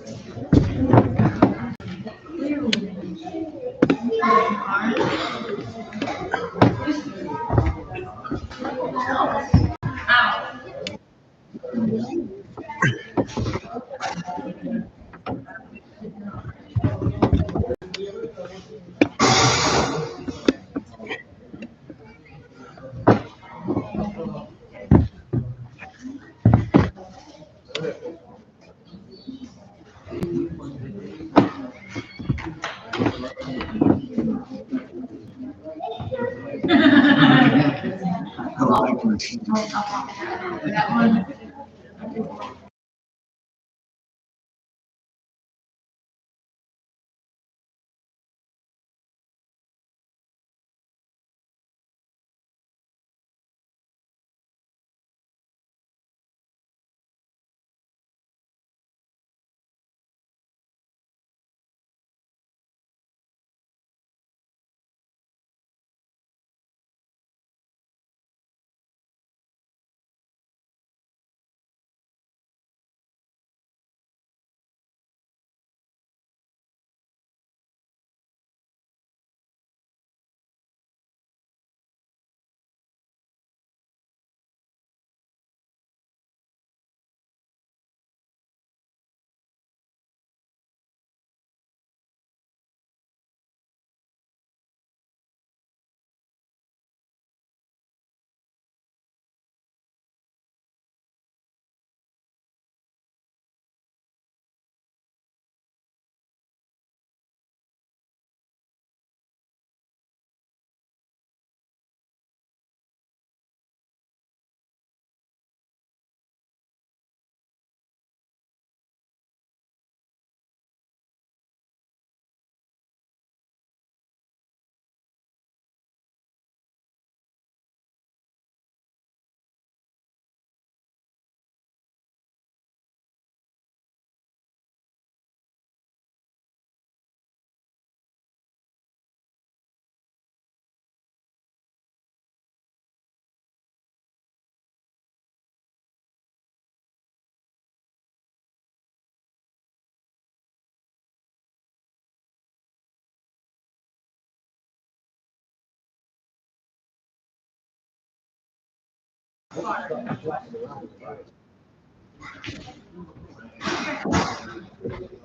I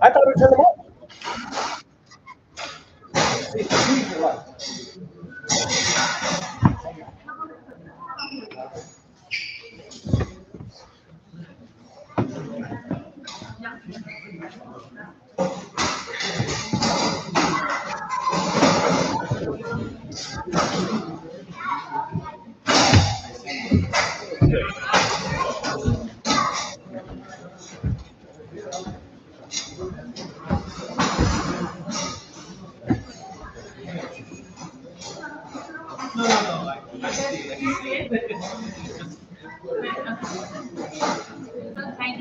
thought we turned them off.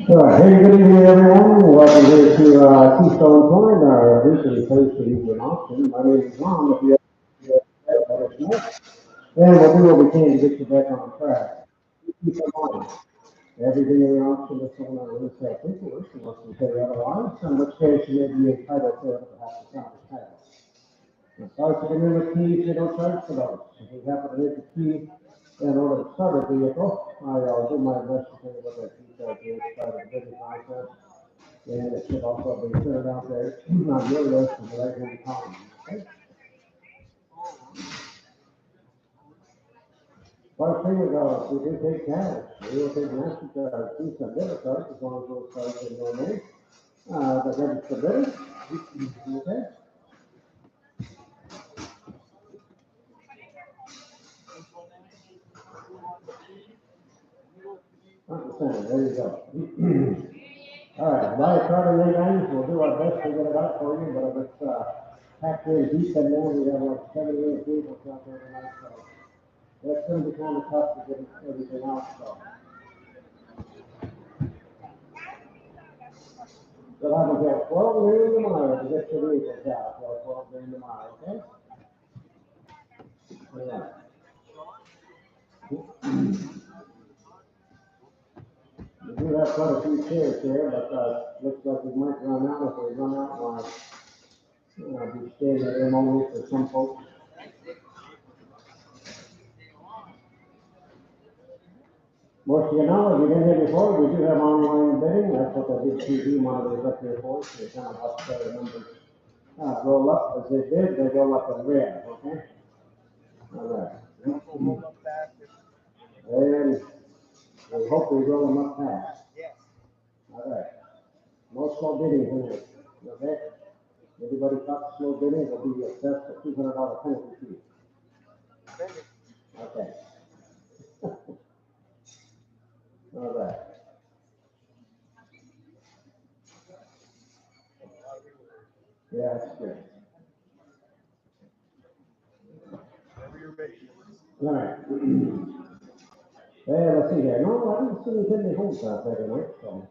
Hey, good evening, everyone. Welcome here to Keystone Point, our weekly place to use an auction. My name is Ron. If you have let us know. And we'll do what we can to get you back on track. Keep in mind, everything in the auction is sold on real estate paperwork, unless we say otherwise, in which case you may be entitled to it, perhaps the county title. Sorry for the new keys, you don't charge for those. If you happen to need the key in order to start a vehicle, I'll do my best to tell you what that key charge is, start the bidding process. And it should also be printed out there on your list of the right-hand column. Okay? First thing we go, we do take cash. We will take MasterCard, Visa, debit cards, as long as those cards are in your name. The registered bidder. Okay? Understand, there you go. All right, buy a card in your names, we'll do our best to get it out for you, but if it's, packed in deep in there, we have like 78 people out there tonight, so that's gonna be kind of tough to get everything out, so. We'll have until 12 noon tomorrow to get your vehicles out, till 12 noon tomorrow, okay? Yeah. We do have quite a few chairs here, but looks like we might run out. If we run out, we'll be staying there a moment for some folks. Most of you know, if you didn't hear before, we do have online bidding. That's what the big TV monitor is up here for. So you kind of watch the numbers roll up as they bid. They roll up in red, okay? All right. And we hope we roll them up fast. All right. No slow bidding tonight, okay? Everybody thought slow bidding will be assessed a $200 penalty fee. Okay. All right. Yeah, that's good. All right. Hey, let's see here. No, I didn't see any holes out there tonight, so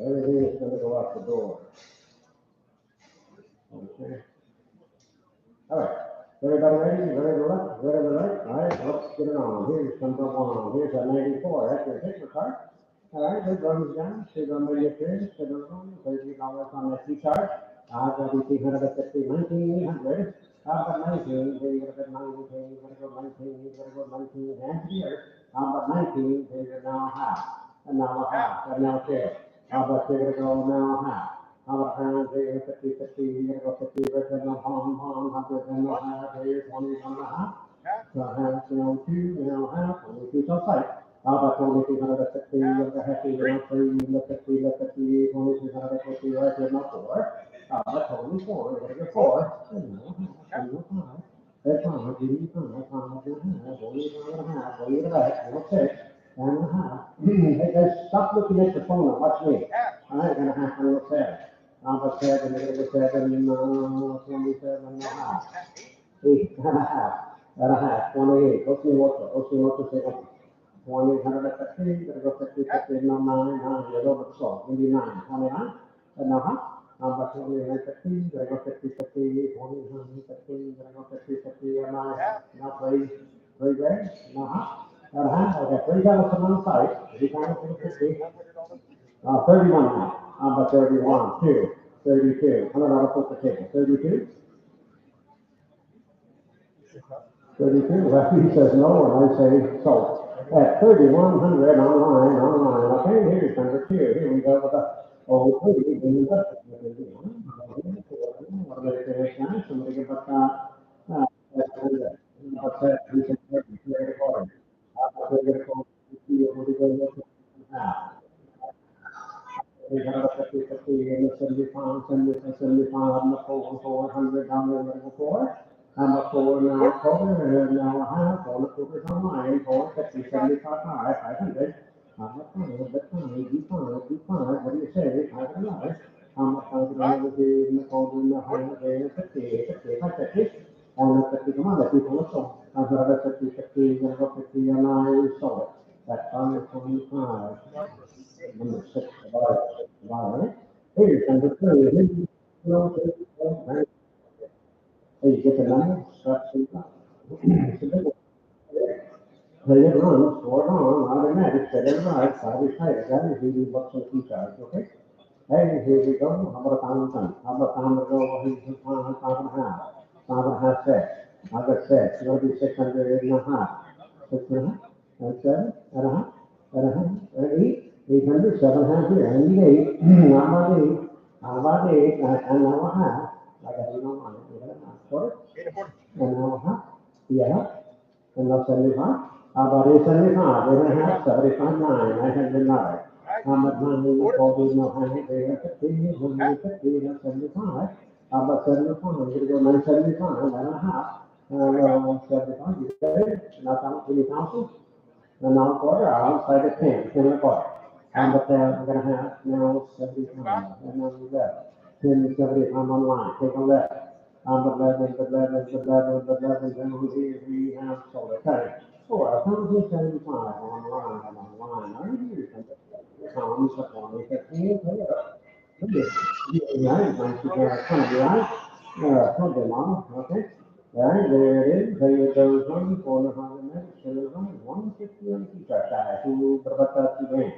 everything is going to go out the door. Okay. All right. Everybody ready? Ready to left? Ready to right? All right, let's get it on. Here's number one. Here's a 94. That's your paper card. All right, good runs down. Should run by your appearance. Should run $30 on that key card. That'll be 350, 1900. About 19, here you got 19, you gotta go 19, you gotta go 19, hands here. About 19, here you're now half. And now a half, and now two. About you're gonna go now half. About hands here, 50, 50, you gotta go 50, right there, no palm, 100, and no half, here, 20, and a half. So half, now two, now half, only two so tight. About 2250, you're gonna have to, now three, look 50, look 50, 2250, right there, now four. But only four, you're gonna get four. And now half, and now five. That's fine, give me five, five, and a half, only five and a half, only the back, now six, and a half. Hey guys, stop looking at your phone and watch me. All right, and a half, and a seven. But seven, you're gonna go seven, 27 and a half. 8 and a half, and a half, 28. Ocho, second. 1,850, gotta go 50, 50, no, 9, 9, you're over the slope, maybe 9, 29, and now, but 2,850, gotta go 50, 50, 2,850, gotta go 50, 50, and now three ready, now, I got $3 on site, every time I 50, 31 now, but 31, 2, 32, $100 put the table, 32, 32, well, he says no, and I say so. At 3,100 online, okay, here's number two, here we go with the old three, what do they finish now, somebody give us, what's that, we can, we're going to call, we're going to go, 350, and the 75, 75, and the 400 down there, number four. I'm a four now, quarter, and now a half, all the quarters online, 450, 75, 500. I'm a five, but five, do five, what do you say, 500. I'm a five, over here, in the quarter, in the half, there, 50, 50, 550. And the 50, come on, the people also. I'm going to 50, 50, going to go 50, and I saw it. That's 125. Number six, right? Here's number three. Hey, you get the number? Start to it's a big one. Hey, it runs, four on, automatic, set it right, side by side. That is $80 on key charge, okay? Hey, here we go. How about a pound ton? How about a pound to go? Here's a pound, pound and a half. Pound and a half set. I got set. It's going to be 600 and a half. 6 and a half. And seven and a half. And a half. And eight. 800, seven and a half here. I need eight. How about eight? How about eight? And now a half. I got it on it. You got it on quarter. And now a half. Yeah. And now 75. How about 875? 8 and a half. 75, 9. 909. How much money will probably know how many they have 50, 150, that's 75. How about 75? We're going to go 975, 9 and a half. 75, you got it? Now, how 20,000? And now quarter outside of 10, 10 and a quarter. But we're going to have now 75, and then we left. 10, 75 online, take a left. The 11, then we have solar. Okay. 4,075 online. Are you here? Comes upon me, 15, yeah, nice to kind of right. Hold them on, okay. Right, there it is. There it goes on, 400 minutes, 150 on the key track. Who, but that's the game.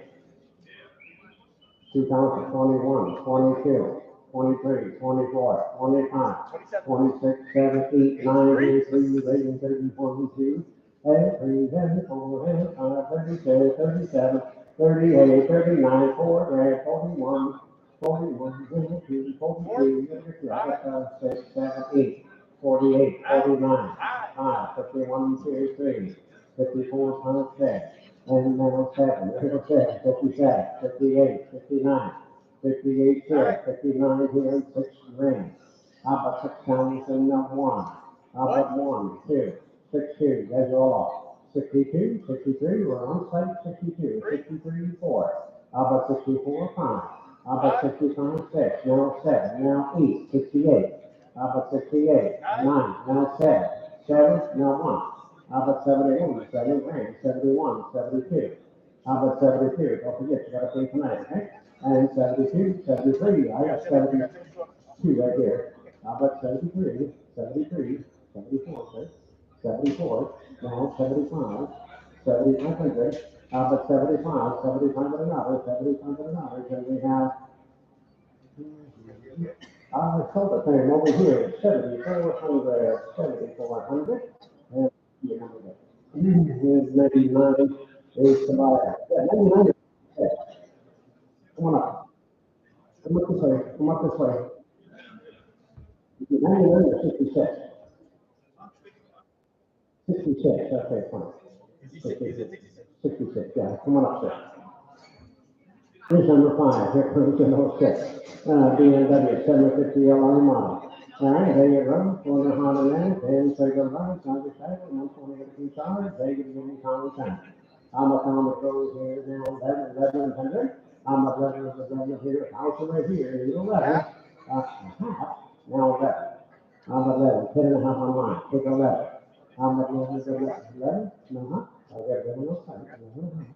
2000, 21, 22, 23, 24, 25, 26, 7, 8, 9, 3, 3, 30, 42, 34, 35, 36, 37, 38, 39, 40, 41, 41, 42, 43, 6, 7, 8, 48, 49, 5, 51, 53, 54, 56, and now 7, 57, 57, 58, 59, 58 here, 59 here, 6 rings. How about 6 counties and 1? How about 1, 2, 6, 2, guys are all off. 62, 63, we're on site, 62, 63, 4. How about 64, 5? How about 65, 6, now 7, now 8, 68. How about 68, 9, now 7, 7, now 1. How about 71, 73, 71, 72. How about 72? Don't forget, you gotta pay tonight, okay? And 72, 73, I got 72 right here. How about 73, 73, 74, sir? 74, now 75, 7,500. How about 75, 75 and another, 75 and another, and we have, I sold the thing over here, 7,400, 7,400. And, you know, maybe 9 is about, yeah, maybe 9. Come on up. Come up this way. Come up this way. 99 or 66? 66, okay, fine. 66, yeah, come on up, sir. Here's number 5, here comes the number 6. BMW 750 LR model. All right, there you go. For the Honda Man, and so go right, side to side, 120 to 2 tires, they give you common sense. I'm a common goes here now, 1100. I'm a letter of the government here, house right here, you 11. Half, now 11. I'm a 11, 10 and a half on mine, take 11. I'm a 11, no, I got 11 on side, 11.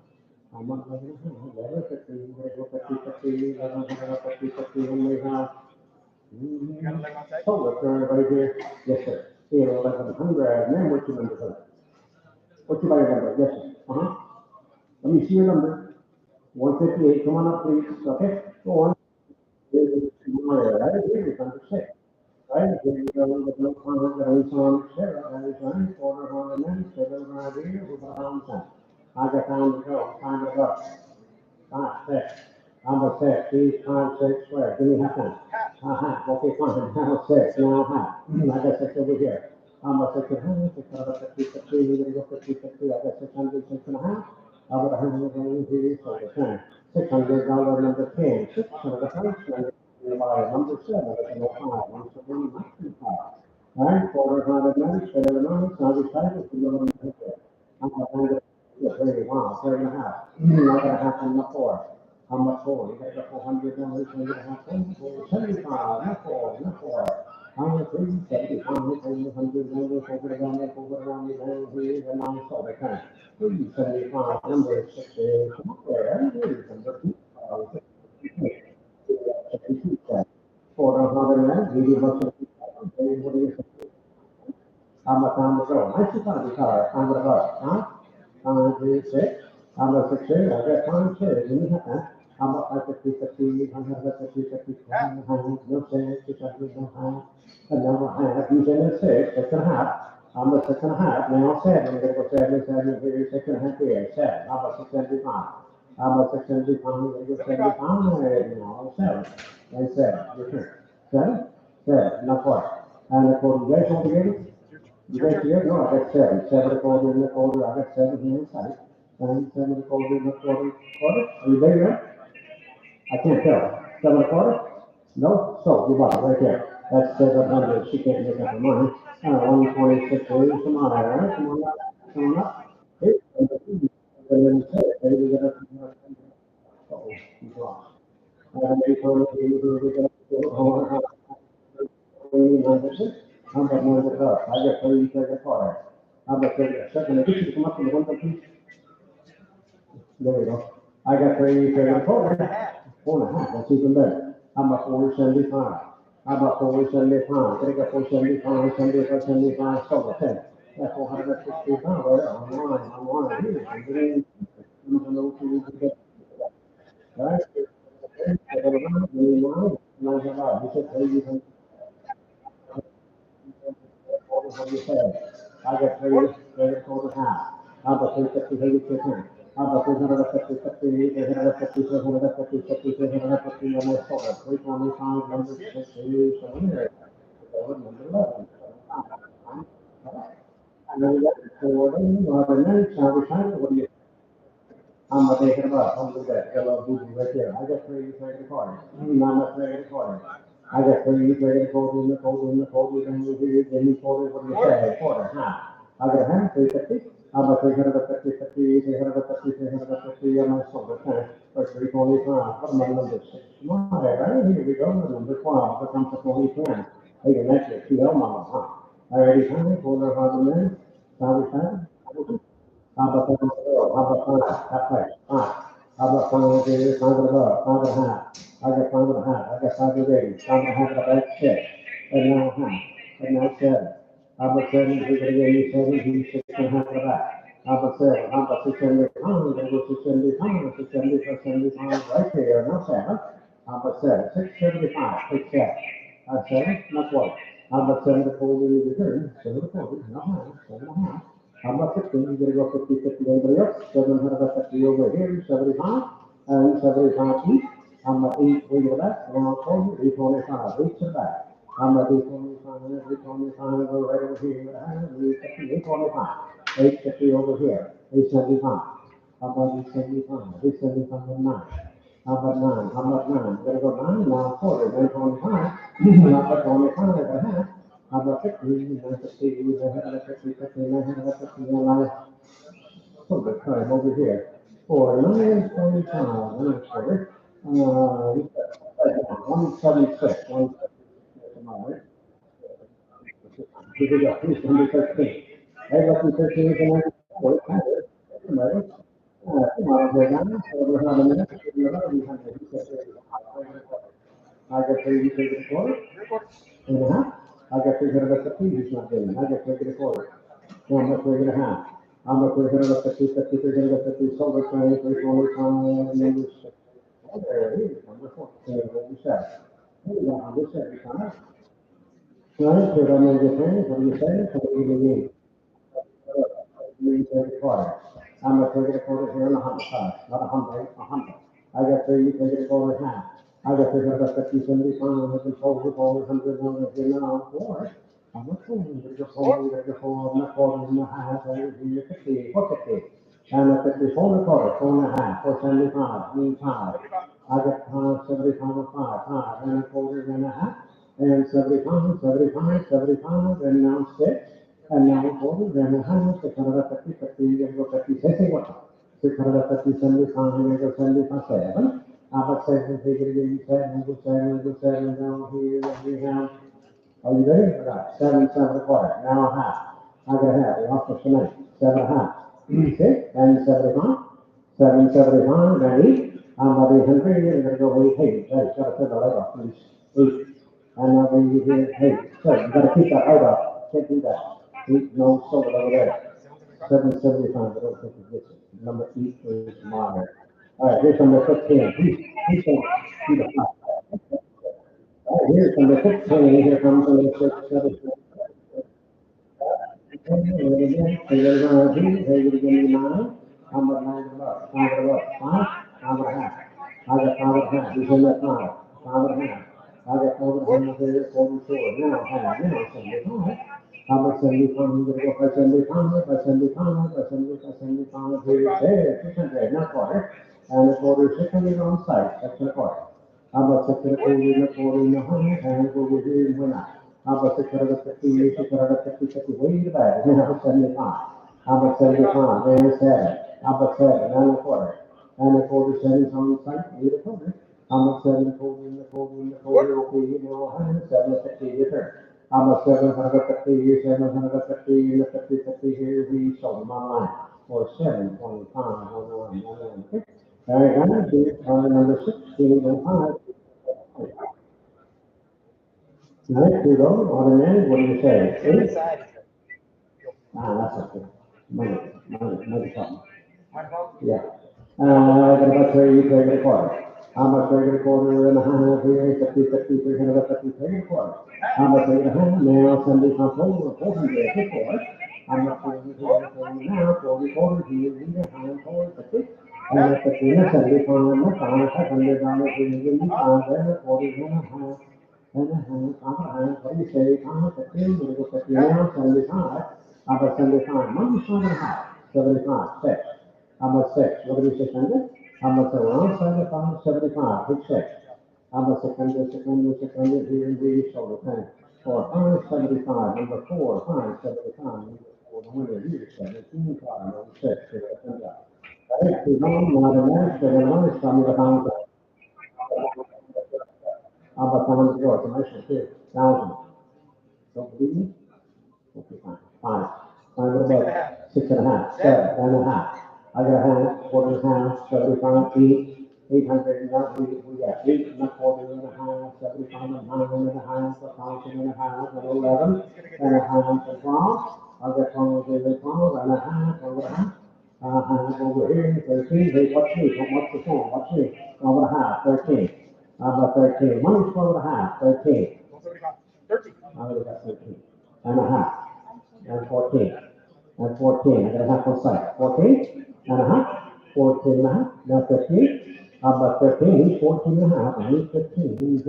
I'm not letting it happen. Let it 50, let go 50, 50, 11, 50, 50, and we have solar for everybody here. Yes, sir. Here, 1100. Ma'am, what's your number, sir? What's your buyer number? Yes, sir. Uh-huh. Let me see your number. 158. Come on up, please. Okay. Go on. Here's right here. It's number 6. Right? Here you go. With no comment. That is on Sarah. That is on quarter on the minute. Seven right here. We're going to I got time to go. Time to go. 5, 6. I'm a 6. These 5, 6 square. Give me half time. Okay, fine. I'm a 6. Now half. I got 6 over here. I'm a 6 and a half. 6 out of 50, 50. We're going to go 50, 50. I got 600, 6 and a half. I got 100 going here. So the 10. $600 number 10. 600 the first number. Number 7. That's number 5. I'm so really not too far. All right. Quarter hundred minutes. 7 minutes. Now we start with the little bit here. I'm going to yeah, 30, wow, 30 and a half. I got a half on the 4. How much 4? You got the 400 dollars, you got a half on 75, not 4, not 4. How much 3, 75, 100 dollars, over the down, over the down, down here, and I'm so they kind of 375, number 6, come up there, here's number 2. 62 cents. For a hundred minutes, give you a bunch of, what do you think? How much time to go? Nice to find the car, time to go, huh? 6. I'm a 6 here. I got time to give me that. I'm a 50, 50, 100, 50, 50, no 6, 600, no half. And now I have using a 6, 6 and a half. I'm a 6 and a half. Now 7. I'm going to go 7, 7 here, 6 and a half here, 7. I'm a 675. I'm a 675. I'm going to go 75. Now 7. And 7. Your turn. 7? 7. Not quite. And the quarter, you guys all together? You guys here? No, I got 7. 7 a quarter in the quarter. I got 7 here inside. 7 a quarter in the quarter. Quarter? Are you there? I can't tell. 7 a quarter? No? So, you bought it right there. That's 700. She can't make up her mind. 126 days. Come on, all right? Come on up. Come on up. Here. And then 6. Maybe we got to. Oh, he's lost. Maybe we got to. How about more with us? I got 30 seconds for it. How about 30 seconds? If you could come up to the window, please. There we go. I got 30 seconds for it. 4.5. That's even better. How about 475? How about 475? Take a 475, 75, 75, so that's it. That's 460 pounds right there. I'm on. Here. I'm getting. Right? What you said. I get three quarters half. About 350, 350, about 350, 50, 350, 350, 50, 350 on my shoulder. 325, number 6, 2, 7, number 11. And then we got the forward, and then what do you I'm not thinking about it. I'm looking at yellow booty right there. I got three regular cards. I'm not regular cards. I got three regular cards in the folder, in the folder, and the here, then you folder, what do you say? Quarter, huh? I got a hand, 350. I'm a 350, 50, 350, 350 on my shoulder, huh? Or 325. What am I number six? All right, here we go. Number 12. Here comes the 2010. Hey, the next year, 2 L mama, huh? All righty, honey, quarter, 100 minutes. How we time? How about half price, five. How about five and above, 5.5. I got 5.5. I got 5 and 5.5 at about 6. And now half. And now 7. How about 7? We're gonna give you 7. He's 6.5 at the back. How about 7? How about 675? We're gonna go 675. 675, 75 right there. Now 7. How about 7? 675. Take 7. 7. Not 12. How about 7 to 40 return? 7 to 40. Not high. 7.5. How about 15? You're gonna go 50, 50, anybody else? 750 over here, 75, and 75 each. I'm at 8, we go back, and I'll call you, 825, 8 to the back. I'm at 825, 825, go right over here, 850, 825, 850 over here, 875. How about 875, 875 and 9? How about 9? How about 9? Gonna go 9, now quarter, then 25, how about 25 and a half? How about 50, 50, 50, 50, 950, so the time over here. For 925, 140, 176, 176, am I right? Here we go, here's number 13. I got the 13, and I work, somebody. Come on, go down, so we're having a minute, we got 30, 34, and a half. I got 350, he's not getting, I got 34. One more 3.5. I'm a 350, 50, 350, silver train, 325, number 6. Oh, there it is, number 14, what you said. Hey, number 6, huh? Right, put on the thing, what do you say? What do you mean? You take a quarter. I'm gonna take a quarter here in a hundred size, not a hundred, a hundred. I got three, take it a quarter half. I got 350, 75, I can fold it all, 100, 100, now, four. I'm not saying, there's a four, there's a four, and a quarter, and a half, and you're 50, what 50? And a 50, four and a quarter, 4.5, 475, mean five. I got 75 and five, and a quarter, and a half, and 75, 75, 75, and now six. And now for then I have 650, 50, and go 50, say what? 650, 75, and go 77. But 7, figure it 7, go 7, go 7, down here, and we have, are you ready for that? 7, 7 and a quarter, now a half. I got a half, we have to tonight, 7 and a half. Okay, and 75, 775, and 8. I'm about 800, you're gonna go 8, hey, hey, gotta turn the light off, please. 8. And now when you hear, hey, sir, you gotta keep that light off, can't do that. 8, no, solar over there. 775, I don't think it gets it. Number 8 is mine. All right, here's number 15. He's going to the top. All right, here's number 15. Here comes number 6, 7, I'm a 9 above, 5 above, 5, 5.5. I got 5.5. He's in that 5, 5.5. I got 5.5 here, 44. Now, half, now, 75. How about 75? I'm gonna go for 75, by 75, by 70, by 75. Here, there, 600, not quarter. And a quarter, 600 on site. That's a quarter. How about 640, and a quarter, and a hundred, and over here, and we're not. How about 650, 650, 50, way in the back, now 75. How about 75, and 7. How about 7, and a quarter. And a quarter, 7 on site, 8 a quarter. How about 7, quarter, and a quarter, and a quarter, okay, you know, 150, return. I'm a 750, 750, and a 50, 50 here, we sold them online for 725, 111, all right, I'm gonna do number 16, and 5. Nice, we go, automatic, what do you say? 8? That's okay. Money, something. Yeah. What about 30, 30 quarter? I'm a regular quarter and a half here, 50, 353 and a quarter. I'm a regular half now, 75 total, 454. I'm a quarter now, 40 quarters here, behind 450. And at the end of 75, I'm a $500 here, give me 5, and a quarter and a half. And a half, what do you say? I'm a 15, we'll go 50 now, 75. I'm a 75, minus 5.5, 75, 6. I'm a 6, what do you say, 600? I'm a around 75, 75, hit 6. I'm a 600 here in the shoulder thing. 4, 5, 75, number 4, 5, 75, number 4, the winner here, 17, 5, number 6, here, that's it. Right, keep on, now the next, they're going to come to the pound. I'm a pound to go, commercial, 1,000. Don't believe me? Okay, fine, fine. Fine, what about 6.5, 7.5? I got a half, quarter and a half, 75, 800, now we got 8 and a quarter and a half, 75 and 9.5, 1,000 and a half, and 11 and a half, and 12. I got 12 and 12 and a half, over a half. Half over here, 13, hey, what's me, what's the phone, what's me, 12 and a half, 13. How about 13? Money's 12 and a half, 13. I already got 13 and a half and 14, and 14, I got a half on site, 14 and a half, 14 and a half, now 15, how about 13, he's 14 and a half, and he's 15, you're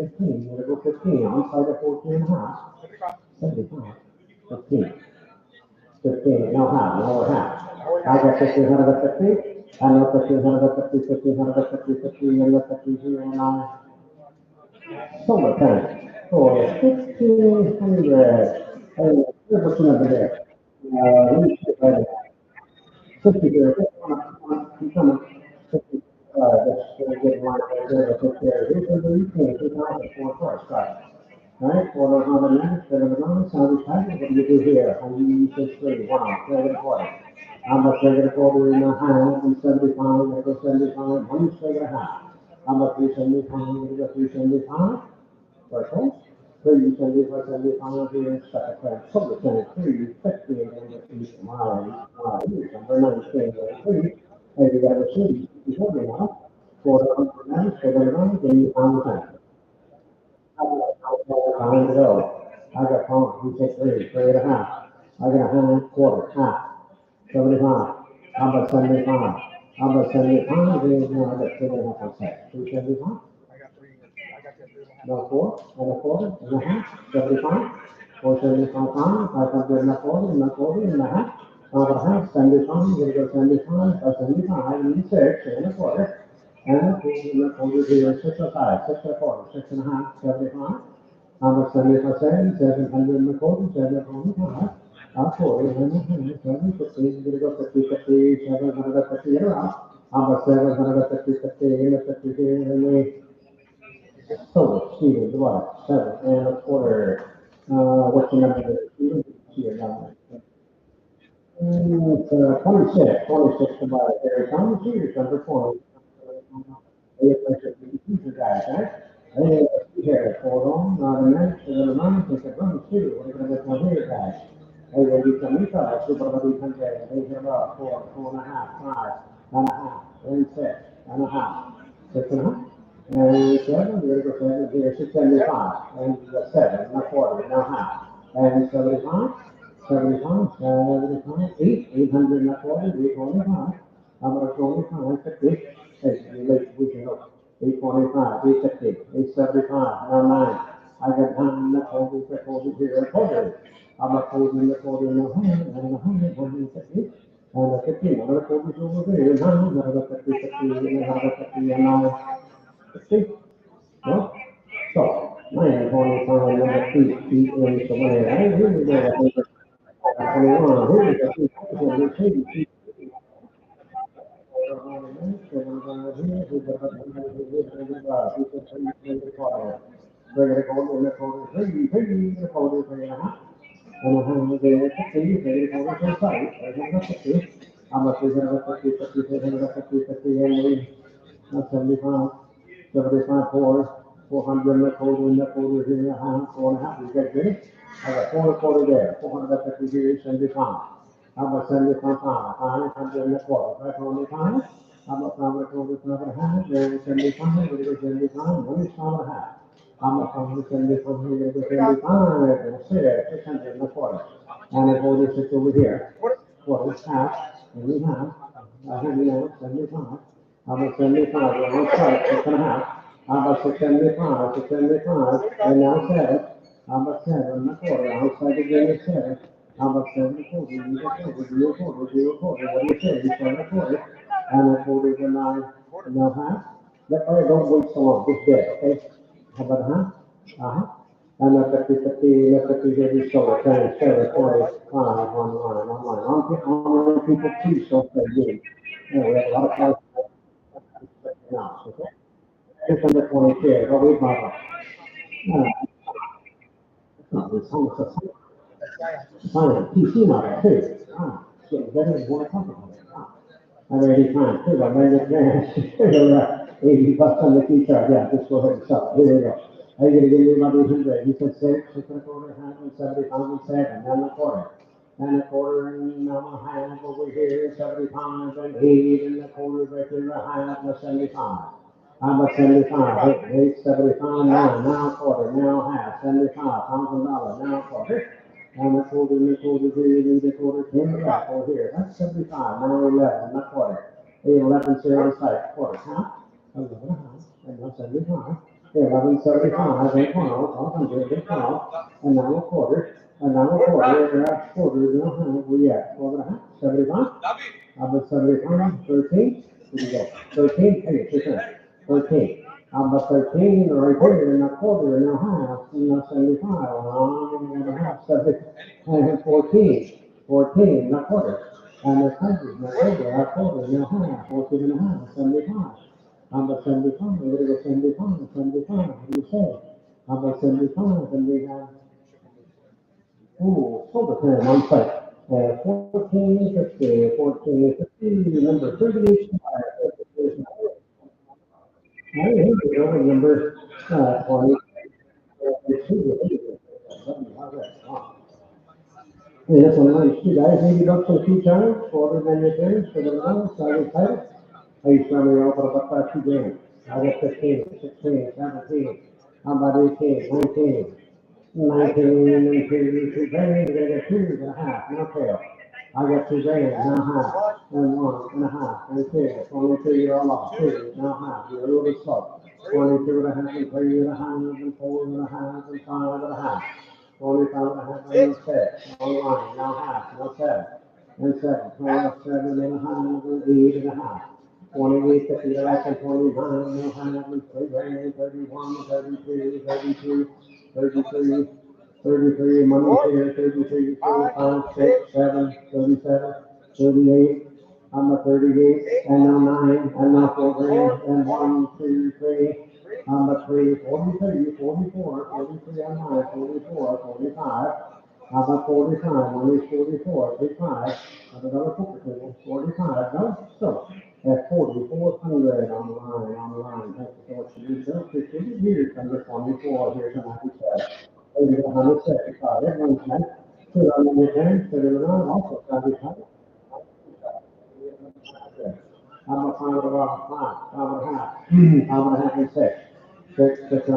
gonna go 15, on site at 14 and a half, 75, 15, 15, no half, no over half. I got 1,550, I know 1,550, 1,550, 50, and the 50, 0, 9, solar tank for 1,500. Hey, here's what's number there. Let me see if I 50 there. Keep coming. 50. That's very good line right there. That's up there. Here's the routine. 2004 first. Right? For those on the next, they're going to go. So what do you do here? 163. Wow. Third quarter. I'm a third quarter in a half. And 75. I go 75. 1.5. I'm a 375. I go 375. Okay? 375, 75 here, second time, public time, 350, and then the mile, number 19, 3. Hey, you got a city, you told me now. 400, 700, then you found the time. Time to go. I got pounds, you take 3 and a half. I got a half, quarter, half, 75. How about 75? How about 75? Then, no, I got 3.5%. 275? No, 4, and a quarter, and a half, 75, 475 pounds, 500 and a quarter, and a half, and a half, 75, gonna go 75, 75, and 6, and a quarter, and a quarter, and a quarter, here, 6 and 5, 6 and a quarter, 6 and a half, 75, how much 70%, 700 and a quarter, 725, a quarter, and a half, 750, gonna go 50, 50, 750, and around, how about 750, 50, and a 50, and a total, Stephen, what, 7.25. What's the number there? Stephen? Here, down there. It's 26 about it there. Thomas, here's number 20. Hey, these are guys, right? Hey, here, hold on, not a minute, so the money, take a run, too. We're gonna get one here, guys. Hey, when you come inside, super about 800, they hear about 4.5, 5.5, and 6.5, 6.5. And 7, we're gonna go 7, here, 675, and 7, and a quarter, and a half, and 75, 75, 75, 800 and a quarter, 825. How about 25, 50, hey, you late, we can go, 825, 850, 875, now 9. I got 9 and a quarter here, a quarter. I'm a quarter and a quarter and a hundred, and a hundred, 150, and a 50, another quarter's over there, and another 50, 50, and another 50, and now 50. Well, so, 925, number 3, in somewhere, I really go, I think, 21, here we go, 2, and a hundred and 50, on site, 350. I'm a 350, 50, 350, 50, and 75, 75, 400 and a quarter here, a half, 4.5, you get this? I got 4 and a quarter there, 450 here, 75. How about 75, 500 and a quarter, 525, I'm a farmer told us never have, there was 75, it was 75, one is farmer half. I'm a farmer 75, it was 75, and a share, 600 and a quarter. And a quarter sits over here. Quarter, half, and we have, I have now 75. I'm a 75, we're on site, 6.5. I'm a 675, 675, and now 7. I'm a 7 and a quarter, outside again is 7. I'm a 7 and a quarter, you a quarter, you a quarter, you a quarter, what do you say? You 7 and a quarter, and a quarter to 9, now half. That way, don't wait so long, just dead, okay? How about half? Uh-huh. And the 50, the 50, the solar, 10, 7, 45, online. On people too, so they do. We have a lot of cars now, okay? It's under 22, but we bought it. It's almost a fine PC model too. Getting better and more comfortable. I'm ready fine too. I'm ready to 80 bucks on the key card. Yeah, just go ahead and sell it. Here we go. Are you gonna give me about 800? You said 6 and a quarter, 175 and 7, and a quarter. And a quarter and now a half over here, 75 and 8 and a quarter right there, a half and a 75. I'm a 75, 75, now a quarter, now half, $75,000, now a quarter. And a quarter, and a quarter, three, and a quarter, 10, back over here, that's 75, now 11, not quarter. 11, zero, side, quarter, half, 11, half, and now 75. 11, 75, and 12, 100, and 12, and now a quarter, and now a quarter, and a quarter, and a half, we at, 12 and a half, 75. I'm at 75, 13, here we go, 13, hey, 13. I'm a 13 right here and a quarter and a half, and a 75, and a half, 70, and 14, 14, and a quarter, and a 100, and a quarter, and a half, 14 and a half, 75. I'm a 75, I'm gonna go 75, 75, what do you say? I'm a 75, and we have, ooh, solar panel on site. 14, 50, 14, 50, number 38, I hate the building number, 20. Yeah, that's one nice, two guys, 80 bucks a few times, quarter than your things, for the month, so I was tight. I used to only open about 2 grand. I got 15, 16, 17, how about 18, 19, 19, and 2 grand, I got 2.5, now tail. I got 2 grand, now half, and 1.5, and 2, 22, you're all off, 2, now half, you're a little bit slow. 22 and a half, and 3.5, and 4.5, and 5.5. 45 and a half, and 6, online, now half, now 7, and 7, 27 and a half, and 8 and a half. 28, 50, and 29, now half, and 3 grand, 31, 32, 32, 33, 33, money here, 33, 35, 6, 7, 37, 38. I'm a 38, and now 9, and now 4 grand, and 1, 2, 3. I'm a 3, 43, 44, 43 on 9, 44, 45. I'm a 45, money is 44, 35. I'm another poker table, 45, no, so. At 4,400 on the line, thank you so much for your service. 15 years, under 24, here's an answer. Maybe 175, everyone's nice. Put on the return, put it around, also, 75. I'm a five about 5.5, 5.5 and 6, 6.5,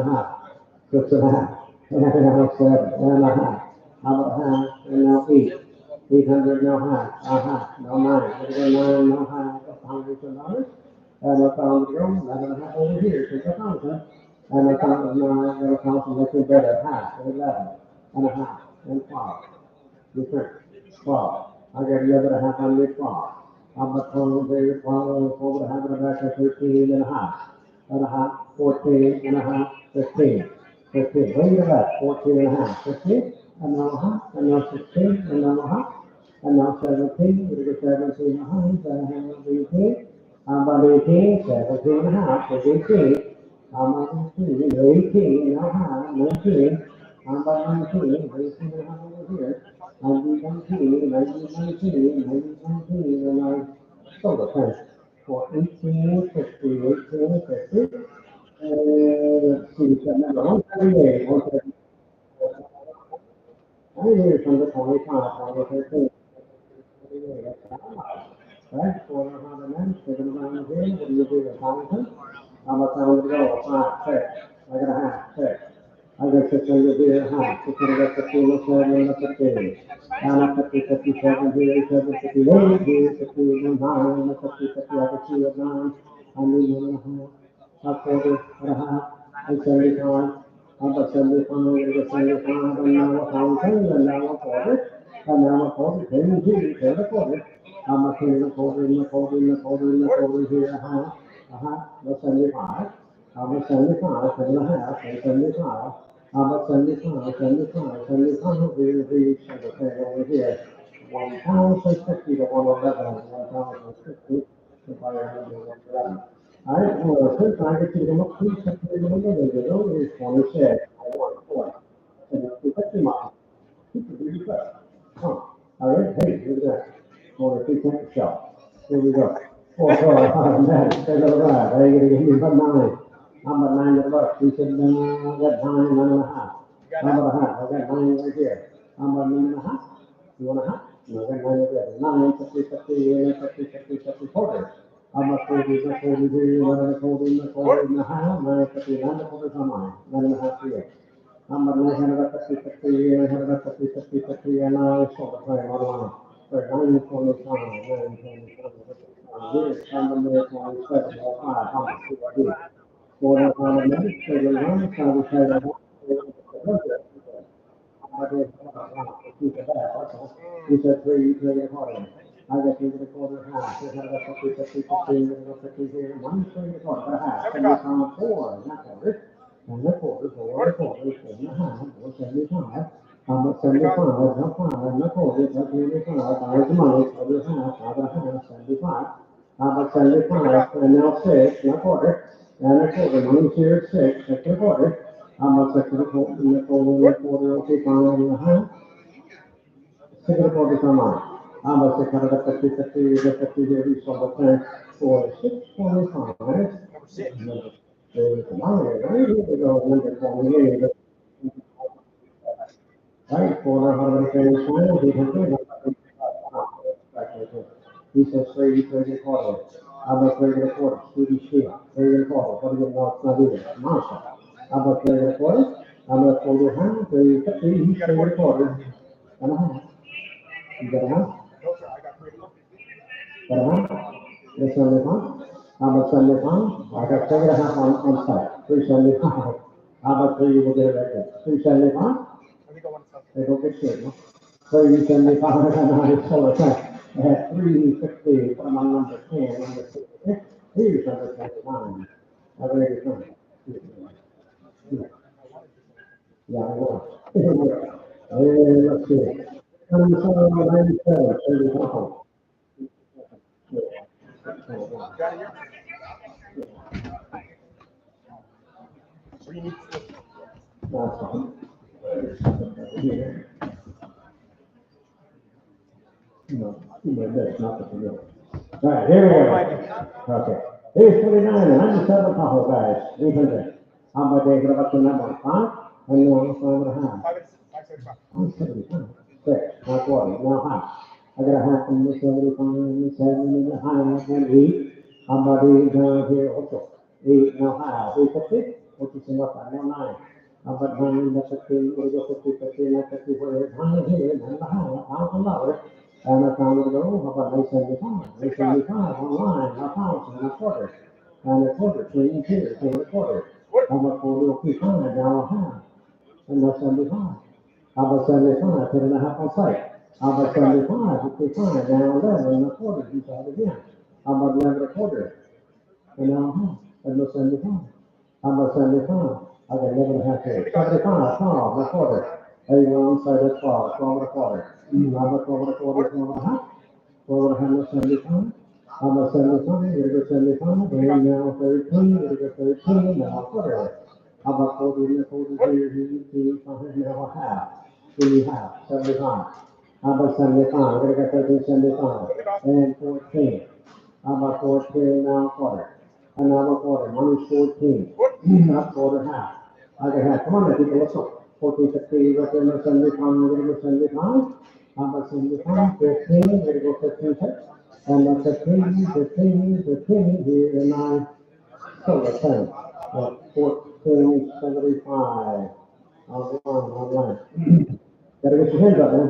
6.5, and now 7.5. I'm a half, and now 8, 800 now half, now 9, we're going 9 now half, $100. And I found the room, and I have over here, 6,000. And I found the 9, and I found something better, half, 11, and a half, and 12. Different. 12. I got 11.5 on the 12. I'm a 12, there, 12, over the half and a back of 13 and a half. And a half, 14 and a half, 15. 15. Bring it back, 14 and a half, 15. And now a half, and now 16, and now a half. And now 17, we get 17 and a half, and I have 18. I'm about 18, 17 and a half, so 18. I'm about 18 and a half, 19. I'm about 19, 18 and a half over here. 19, 19, and I sold a pen for 1850, 1850. Let's see, number 138, 138. I knew from the 25, 2013. Right? 400 men, sticking around here. What do you do? Thompson? How much time to go? 5, 6. I got a half, 6. I got 600 here, half. 600, 15, 7, 15. Down at 50, 57 here, 7, 58 here, 51, 9, 50, 50, I got 2 at 9. I need 1 and a half. 40 and a half. And 75. How about 75? I got 75. And now a thousand, and now a 40. And now a 40, 10, 2, 10, a 40. I'm a king, a quarter, and a quarter, and a quarter, and a quarter here, that's 75. I'm a 75, 7 and a half, and 75. I'm a 75, 75, 75, we should have said over here. 1,050 to 111, 1,050 to 111. All right, well, since I get to come up to 611, you know, is 26, I want 40. And it's 50 miles. Super duty fast. Huh. All right, hey, look at that. For a 3 shot. Here we go. 4, 4, 5, 9, 10, 11. Are you going to give me about 9? I'm about 9 to the left. He said, I got 9, 9 and a half. I'm about a half. I got 9 right here. I'm about 9 and a half. You want a half? No, I got 9 right there. 9, 50, 50, 50, 50, 50, 40. I'm about 40, 40, 40, 40, 40 and a half. 9, 50, 9 and a quarter on mine. 9 and a half here. I'm about 950, 950, 50, 50, and I saw the play online. For 925, 925, here's Sunday, 27, 05, how much do I do? 400 minutes, 31, so we say that. I did, keep it back, that's all. He said 3 and a quarter. I got 3 and a quarter, half. Here's another 50, 50, 50 here. 1, 3 and a quarter, half. 75, 4, not quarter. And the quarter, 4, 4 and a half, 75. I'm at 75, not 5, and the quarter, that's 75. There's the money, quarter, half, 5 and a half, 75. I'm at 75, and now 6, not quarter. And a quarter, money's here at 6, 6 and a quarter. I'm at 6 and a quarter, and a quarter, and a quarter, okay, 5 and a half. 6 and a quarter is on mine. I'm at 650, 50, 50, here, so the plan for 625. There's a money, right? Here we go, number 28. Right, 400 800. He says 3, 3 and a quarter. I'm at 3 and a quarter. Swedish here. 3 and a quarter. What do you want? It's not either. Marshall. I'm at 3 and a quarter. I'm at 4 and a half. 3, 50. He's 3 and a quarter. And a half. You got a half? Got a half? That's 75. I'm at 75. I got 3 and a half on site. 375. I'm at 3, you will get it right there. 375. They don't get shit, no? 375, and I sold it. I had 350 from my number 10, number 6. Here's number 29. I really think. Yeah, I know. Let's see. 97, 35. That's fine. Here. No, that's not the deal. All right, here we go. Okay. Here's 29, and I'm just having a couple, guys. 800. How about they get up to number 5? And now 5 and a half. I'm 75. 6, not 40. Now half. I got a half from the 75, and the 7, and the half, and 8. How about 8 down here also? 8, now half. 850? Which is enough, I know 9. How about 9, that's 50, we go 50, 50, and that's 50, where it's 9 here, and the half, $1,000. And I found it ago, how about 975? 975 online, a thousand, and a quarter. And a quarter, 3 and 2, 3 and a quarter. How about 40, okay, fine, now a half. And that's 75. How about 75, 10 and a half on site. How about 75, okay, fine, now 11 and a quarter, he said again. How about 11 and a quarter? And now a half, and that's 75. How about 75? I got 11 and a half here. 75, 12 and a quarter. 81 side of 12, 12 and a quarter. How about 12 and a quarter, 12 and a half? 12 and a half, 75. How about 75? You're going to go 75. And now 13, you're going to go 13, now a quarter. How about 40 and a quarter here, here, 5, now a half. 3 half, 75. How about 75? We're going to go 13, 75. And 14. How about 14, now a quarter. And now a quarter. Money's 14. Not quarter, half. I got half. Come on, now, people, let's go. 14, 15, right there, no 75, we're going to go 75. How about 75, 15, we're going to go 15, 6. And the 15 here, and I sold a thing at 1475 online. Gotta get your hands up, man.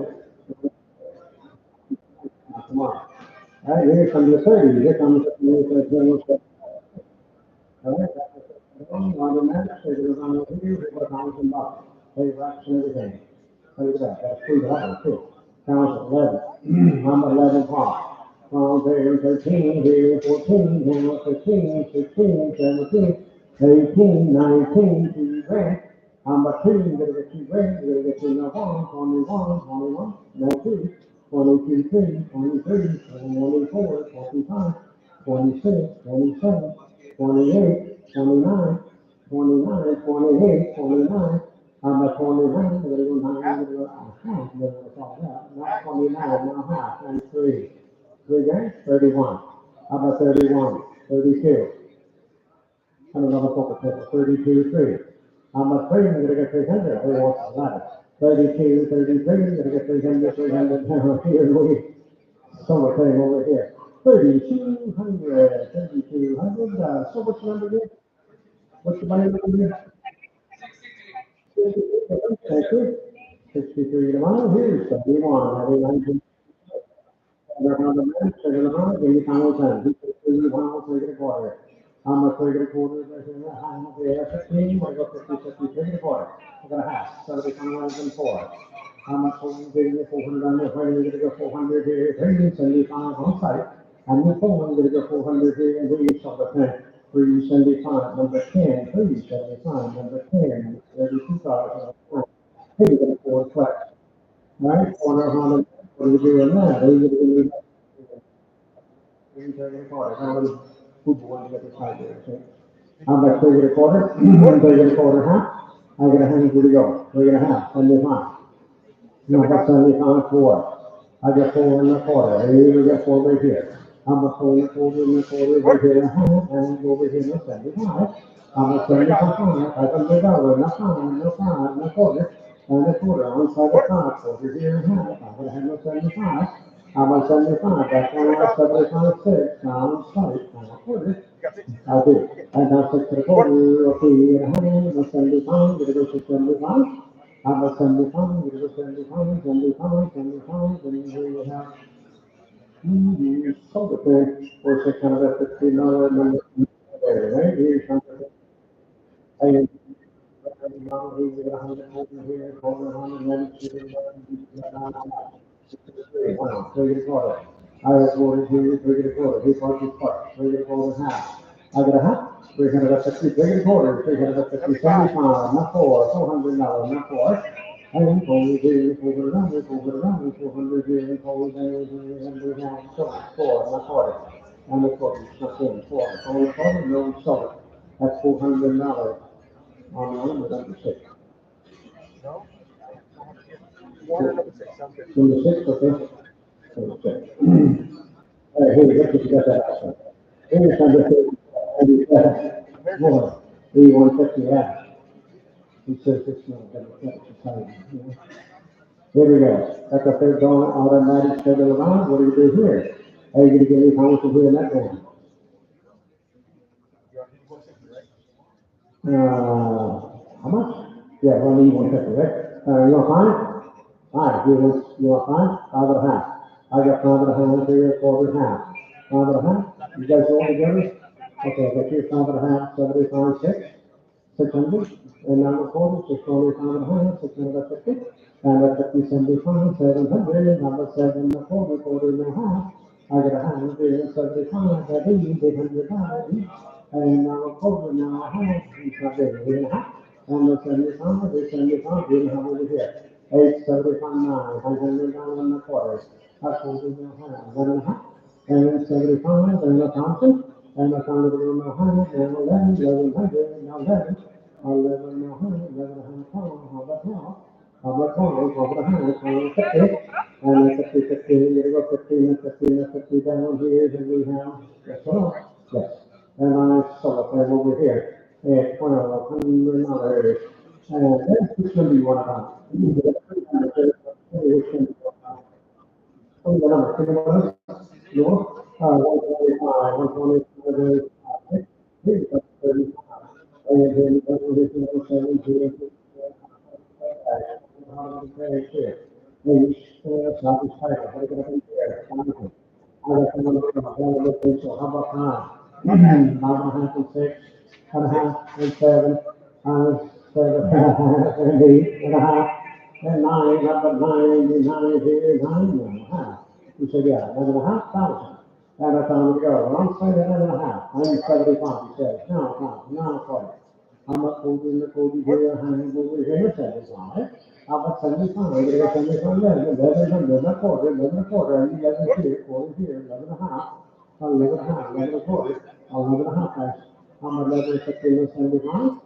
Come on. All right, here comes the 30. Here comes the all right, on the match, it was on the here, it was $1,000. Pay racks and everything. Look at that, that's free to have too. Counts 11. I'm 11 pop. From there, 13, here, 14, now 15, 16, 17, 18, 19, 2 grand. I'm a 2, you gotta get 2 grand, you gotta get 2 now 21, now 2, 22, 3, 23, 24, 25, 26, 27, 28, 29, 29, 28, 29. I'm at 29, I'm gonna go 9, I'm gonna go half, I'm gonna call that. Not 29, now half, 93. 3 guys, 31. I'm at 31, 32. I'm another focus here, 32, 3. I'm at 3, I'm gonna get 300. Who wants that? 32, 33, I'm gonna get 300, 300. Now here we, summer thing over here. 3,200, 3,200. So what's the number here? What's the money number here? Thank you. 63 to 1, here's 71, having 19. On the bench, second round, 80 pounds, and he took 3 pounds, 3 and a quarter. How much 3 and a quarter? Half, yeah, 15, I got 50, 50, 3 and a quarter. I got a half, 75 and 4. How much 400, 400 on the plane, you're gonna go 400 here, 375 on site. And the phone, you're gonna go 400 here, and we saw the pen. 375, number 10, 375, number 10, 32,000. Hey, you're gonna four flex. Right, corner on what are you doing now? Are you doing taking a quarter? How many people want to get the side there? Okay. I'm about 3 and a quarter, 3 and a quarter, huh? I'm gonna hand you to go, 3 and a half, 75. No, about 75, 4. I got 4 and a quarter, here we got 4 right here. I'm a 4 and a quarter right here, and over here, no 75. I'm a 75, I can get over, no 5, no 5, no quarter. And a quarter on side of 5, over here and a half, I'm gonna have no 75. I'm a 75, that's one out 75, 6, now I'm sorry, I'm a quarter. I do. And now 6 and a quarter, okay, and a hundred, no 75, gonna go to 75. I'm a 75, gonna go 75, 75, 75, and here you have, sold it there for $650 number. Right, here's something. Hey, now he's got 100 over here, 400, 3 and a quarter. I have ordered here, 3 and a quarter. He bought his part, 3 and a quarter half. I got a half, 350, 3 and a quarter, 350, 75, not 4, $400, not 4. And forward here, forward around, forward around, 400 here, forward there, 300 down, so 4, not 40. And the 40, not 10, 4. Only 40, no, solid. That's $400 on number 6. Number 6, okay? Number 6. All right, here we go, you got that also. Here's number 6, more, 150, yeah. He says it's not gonna affect the time, you know. Here we go. That's a third going automatic schedule around. What do you do here? Are you gonna give me how much to do in that one? How much? Yeah, well, you want 50, right? You want 5? 5, you want 5? 5 and a half. I got 5 and a half, 3 and a quarter, half. 5 and a half? You guys all together? Okay, I got you 5 and a half, 75, 6. 600, and now the quarter, 645 and a half, 650, and at 50, 75, 700, number 7, the quarter and a half. I got 175, that is $800, and now a quarter, now a half, each of it, 8.5, and the 75, the 75, we have over here, 875, 9, $100 and a quarter, that's what we now have, 1.5, and 75, and a thousand, and a thousand, and a hundred, and 11, 1100, now 11. 11 and a half, 11 and a half pounds, how about now? How about pounds, how about a half, how 50, and then 50, 50, you go 15, and 15, and 50 down here, and we have, yes or no? Yes. And I saw it right over here, at 12, $100, and that's which one do you want about? Which one do you want about? Oh, the number, 21, no? 125, 125 is 35. And then 127, how about nine? 9.5 and 6, and a half, and 7, and 7, and 8.5, and 9, number 9, 9 here, 9.5. You said, yeah, 11,500. And I found to go. I'm saying 11.5. I'm 75, he says. Now, 40. How much food in the food here, how many food here, 75. How about 75? They got 75 then, 11, a quarter, 11 a quarter, and 11 here, 40 here, 11 and a half. 11 and a half, 11 a quarter, 11 and a half. How much 11, 15, 75?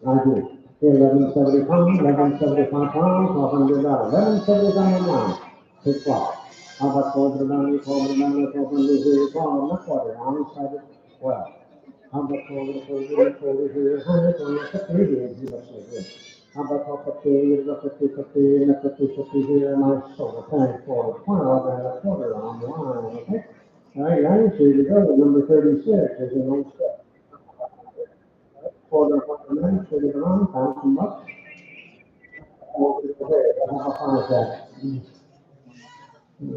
I do. 1175, 1175 pounds, $100. 1175 a month. 6 o'clock. How about 400, 400, 400, 400, not quarter, I'm excited. Well, how about 400, 400, 400, 100, 150 here, you must say good. How about 50, 50, 50, 50, 50 here, and I sold a tank for 12 and a quarter on the line, okay? All right, guys, here you go, number 36 is an old step. Quarter of a minute, sitting around, count them up. How far is that? That's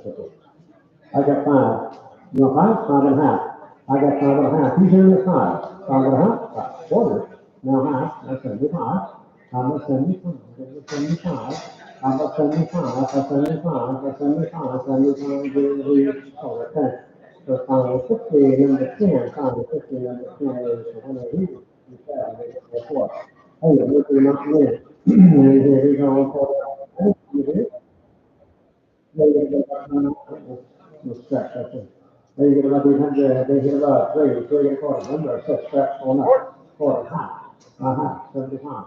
okay. I got five. You know, five and a half. I got five and a half. He's in the five. Five and a half, quarter. Now half, that's 75. How about 75? That's 75. How about 75? That's 75. That's 75. 75, oh, okay. So final 50, number 10, final 50, number 10 is 180. Hey, look at my win. And here we go for the strap, that's it. They get about 800, they get about 3 and a quarter, number, set straps on up, quarter, half, 75.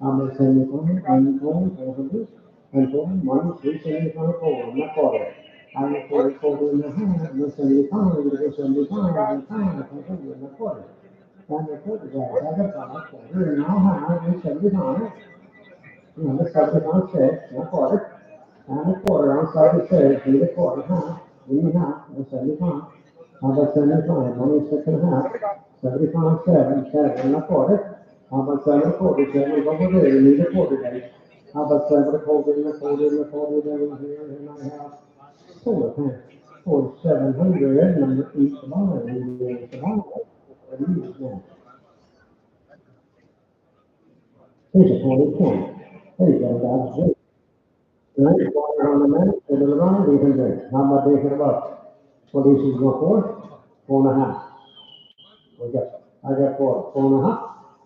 I'm gonna send you one, and one, 400, and one, 375, four, not quarter. I'm gonna put it quarter in the half, and then 75, I'm gonna go 75, and 500, not quarter. And the quarter, I got five, quarter, and now half, and 75. The 75 six, not quarter. And a quarter on side of six, need a quarter, half, and half, and 75. How about 75? 26 and a half. 75, 7, 7 and a quarter. How about 7 and a quarter? 7 over there, you need a quarter day. How about 7 and a quarter, and a quarter, and a quarter, down here, and I have 4, 10, 4, 700, number each line, and the line. Here's a 20, 10. There you go, guys. Right, water on the man, and the around, they can drink. How about they can about? What is it, go for? 4.5. We got, I got 4.5.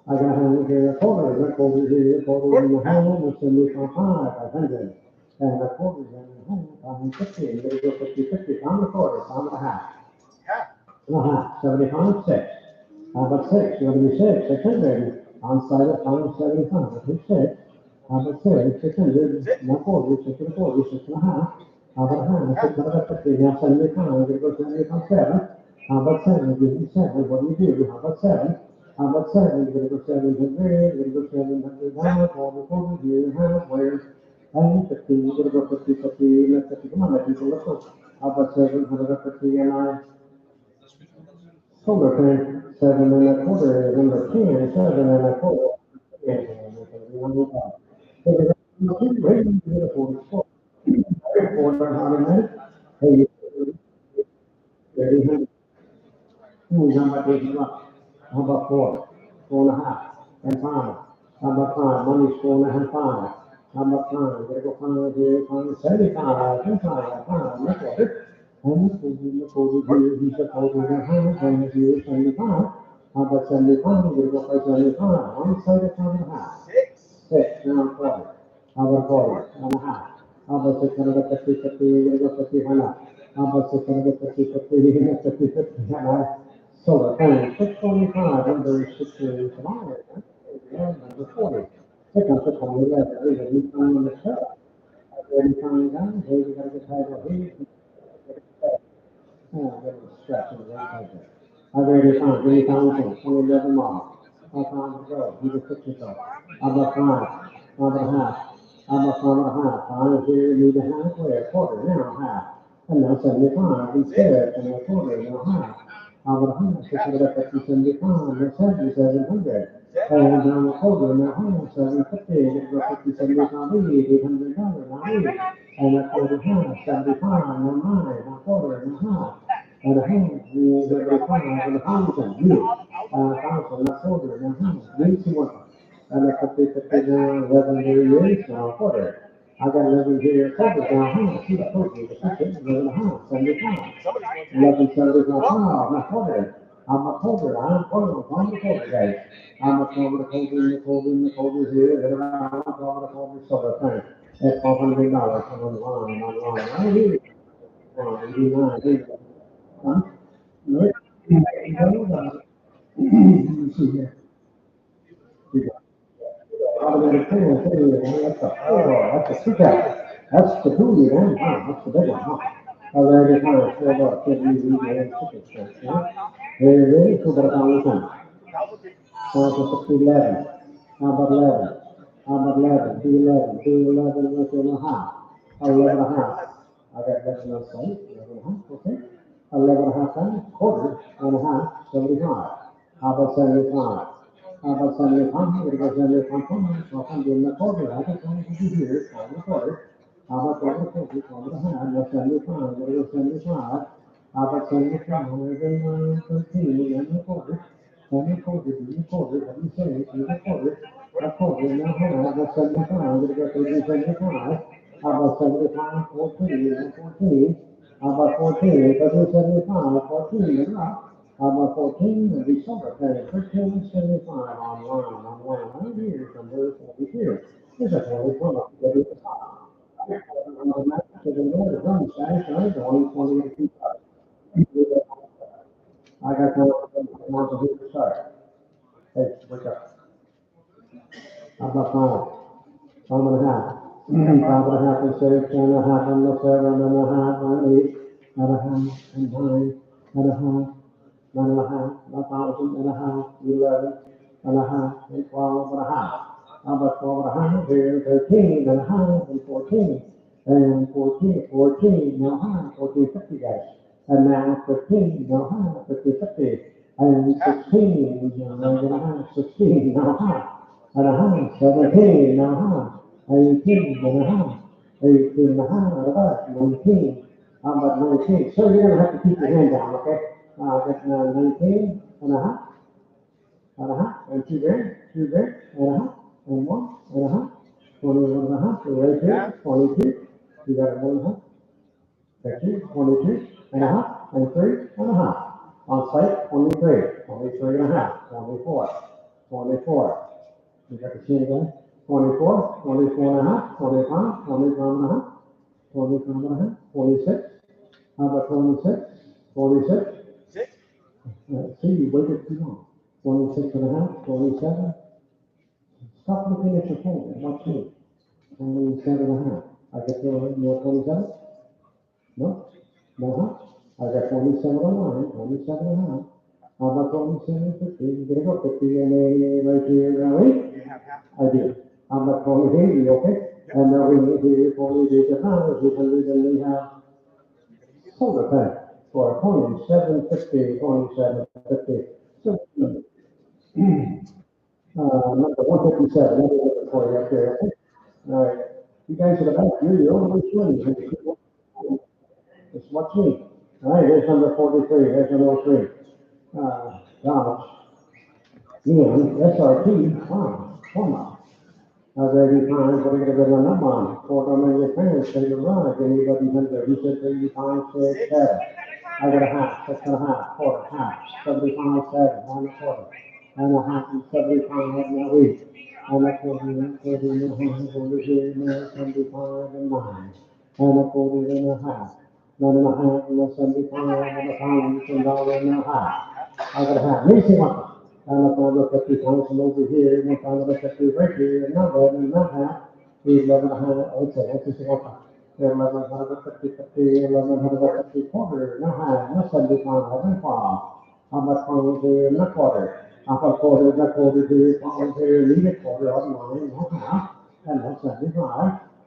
I got a quarter, I got over here, quarter in the home, it's a new for 500. And a quarter in the home, 150, and they go 50, 50, pound a quarter, pound and a half. And a half, 75, 6. How about 6? You want to be 6, 600. On side of pound 75, I think 6. How about 6, 600, not 40, 6 and a quarter, 6 and a half. How about a half, 650, now 75, I'm going to go 75, 7. How about 7, give me 7, what do you do? How about 7? How about 7, you're going to go 700, you're going to go 700 down, quarter, here, half, where? And 50, you're going to go 50, 50, let's 50, come on, let people look up. How about 750, and I solar tank, 7 and a quarter, number 10, 7 and a quarter. Yeah, beautiful. Quarter, how many? Hey, how about this one? How about 4? 4.5. And 5. How about 5? Money's 4.5, 5. How about 5? Gotta go 5 here, 5, 75, 25, 5, that's it. And the 40 here, he's a 40.5, and here, 75. How about 75? We're gonna go for 75. On the side of 5.5. 6, now 40. How about 40? And a half. How about 650, 50, we're gonna go 50, how about 650, 50, 50, 50, solar panel, 625, under 16 tomorrow. Yeah, number 40. Pick up the 20, there's a new time on the show. Every time down, here we gotta get title here. Oh, that was stretching the right there. I already found 3,011 miles. How far to go? You just fix yourself. How about 5? How about a half? I'm a from a half. I'm here, need a halfway, a quarter, now a half. And now 75 instead, and a quarter, and a half. I'm a half, 650, 75, and 7,700. And now a quarter, now half, 750, and a 50, 75, $800, now eight. And a quarter, half, 75, now nine, a quarter, and a half. And a half, 75, and a thousand, you. A thousand, a quarter, and a half. These two and I put this up in 11 years now, quarter. I got 11 years quarter now, huh? See, I told you, the second, 11 and a half, 75. 11, 75 pounds, not quarter. I'm a quarter, I'm quarter, I'm a quarter, guys. I'm a quarter, quarter here, and around, quarter, sort of thing. That's $400 on line, on line. I hear it. Here, huh? Let's see here. Automatic clearance, that's a two-pack. That's the coolie, man. Wow, that's the big one, huh? Already kind of filled up, get easy, and chicken strips, yeah? Very, so that's all the time. So, 11. How about 11? How about 11? Do 11, do 11, with a half. 11 and a half. I got 11 on site, 11 and a half, okay? 11 and a half times, quarter, and a half, 75. How about 75? How about 75? We're going to go 75, so I'm doing the quarter, I got 22 here, on the quarter. How about 40, 40 and a half, that's 75, we're going to go 75. How about 75, we're going to 13, and the quarter. Only quarter, you quarter, let me say, you a quarter, now half, that's 75, I'm gonna go to 75. How about 75, 14, and 14? How about 14, go to 75, 14, you're up. How about 14, and be short, okay, 13, 75, online, right here, number 42. Here's a 44, get it to top. On that, to the Lord, run, guys, right, only 20 I got to hit the start. Hey, wake up. How about five? 5.5. 5.5 and 6, and a half and a 7, and a half and 8, and a half and 9, and a half, 9.5, 1,000 and a half, 11 and a half, and 12 and a half. How about 12 and a half? Here, 13 and a half, and 14, and 14, now high, 14.50 guys. And now 15, now high, 50.50, and 16, now high, 16, now high, and a half, 17, now high, 18, and a half, 18 and a half, and about 19. How about 19? So you're gonna have to keep your hand down, okay? That's 19 and a half, and two there, and a half, and one, and a half, 21 and a half, so right here, 22. You got it, 1.5. Thank you. 22 and a half, and 3.5. On site, 23, 23 and a half, 24, 24. You got the chin again? 24, 24 and a half, 25, 25 and a half, 25 and a half, 46. How about 26? 46. See, you waited too long. 26 and a half, 27. Stop looking at your phone. Watch me. 27 and a half. I get your 27? No? No, huh? I got 27 on mine, 27 and a half. How about 27, 50? You gonna go 50 and a right here, right? I do. How about 20 here, you okay? And now we need here 20 days of hours, then we have solar panel for 27.50, 27.50. So, number 157, let me look for you up there, okay? All right. You guys are the back, you're the only ones. It's what's me. All right, here's number 43. Here's number 3. Donald. Lien, SRT, come on. Already times, what are you going to go on that one? Quote on your parents, say you're right. Anybody under, he said 35, 6, 7. I got a half, 6.5, quarter, half, 75, 7, 1.25, and a half, and 75, and a week. And a quarter, and a quarter, and a half, over here, and a 75, and 9, and a quarter, and a half. 9.5, and a 75, and a pound, and $1.50. I got a half. Let me see one. And if I look at the thousand over here, and if I look at the right here, and not that, and not half, 11.5, okay, that's just one. 1150, 1150 quarter, no half, no 75, no 5. How much quarter here, no quarter. How much quarter, no quarter here, quarter here, leave it quarter, on line, no half. and that's 75.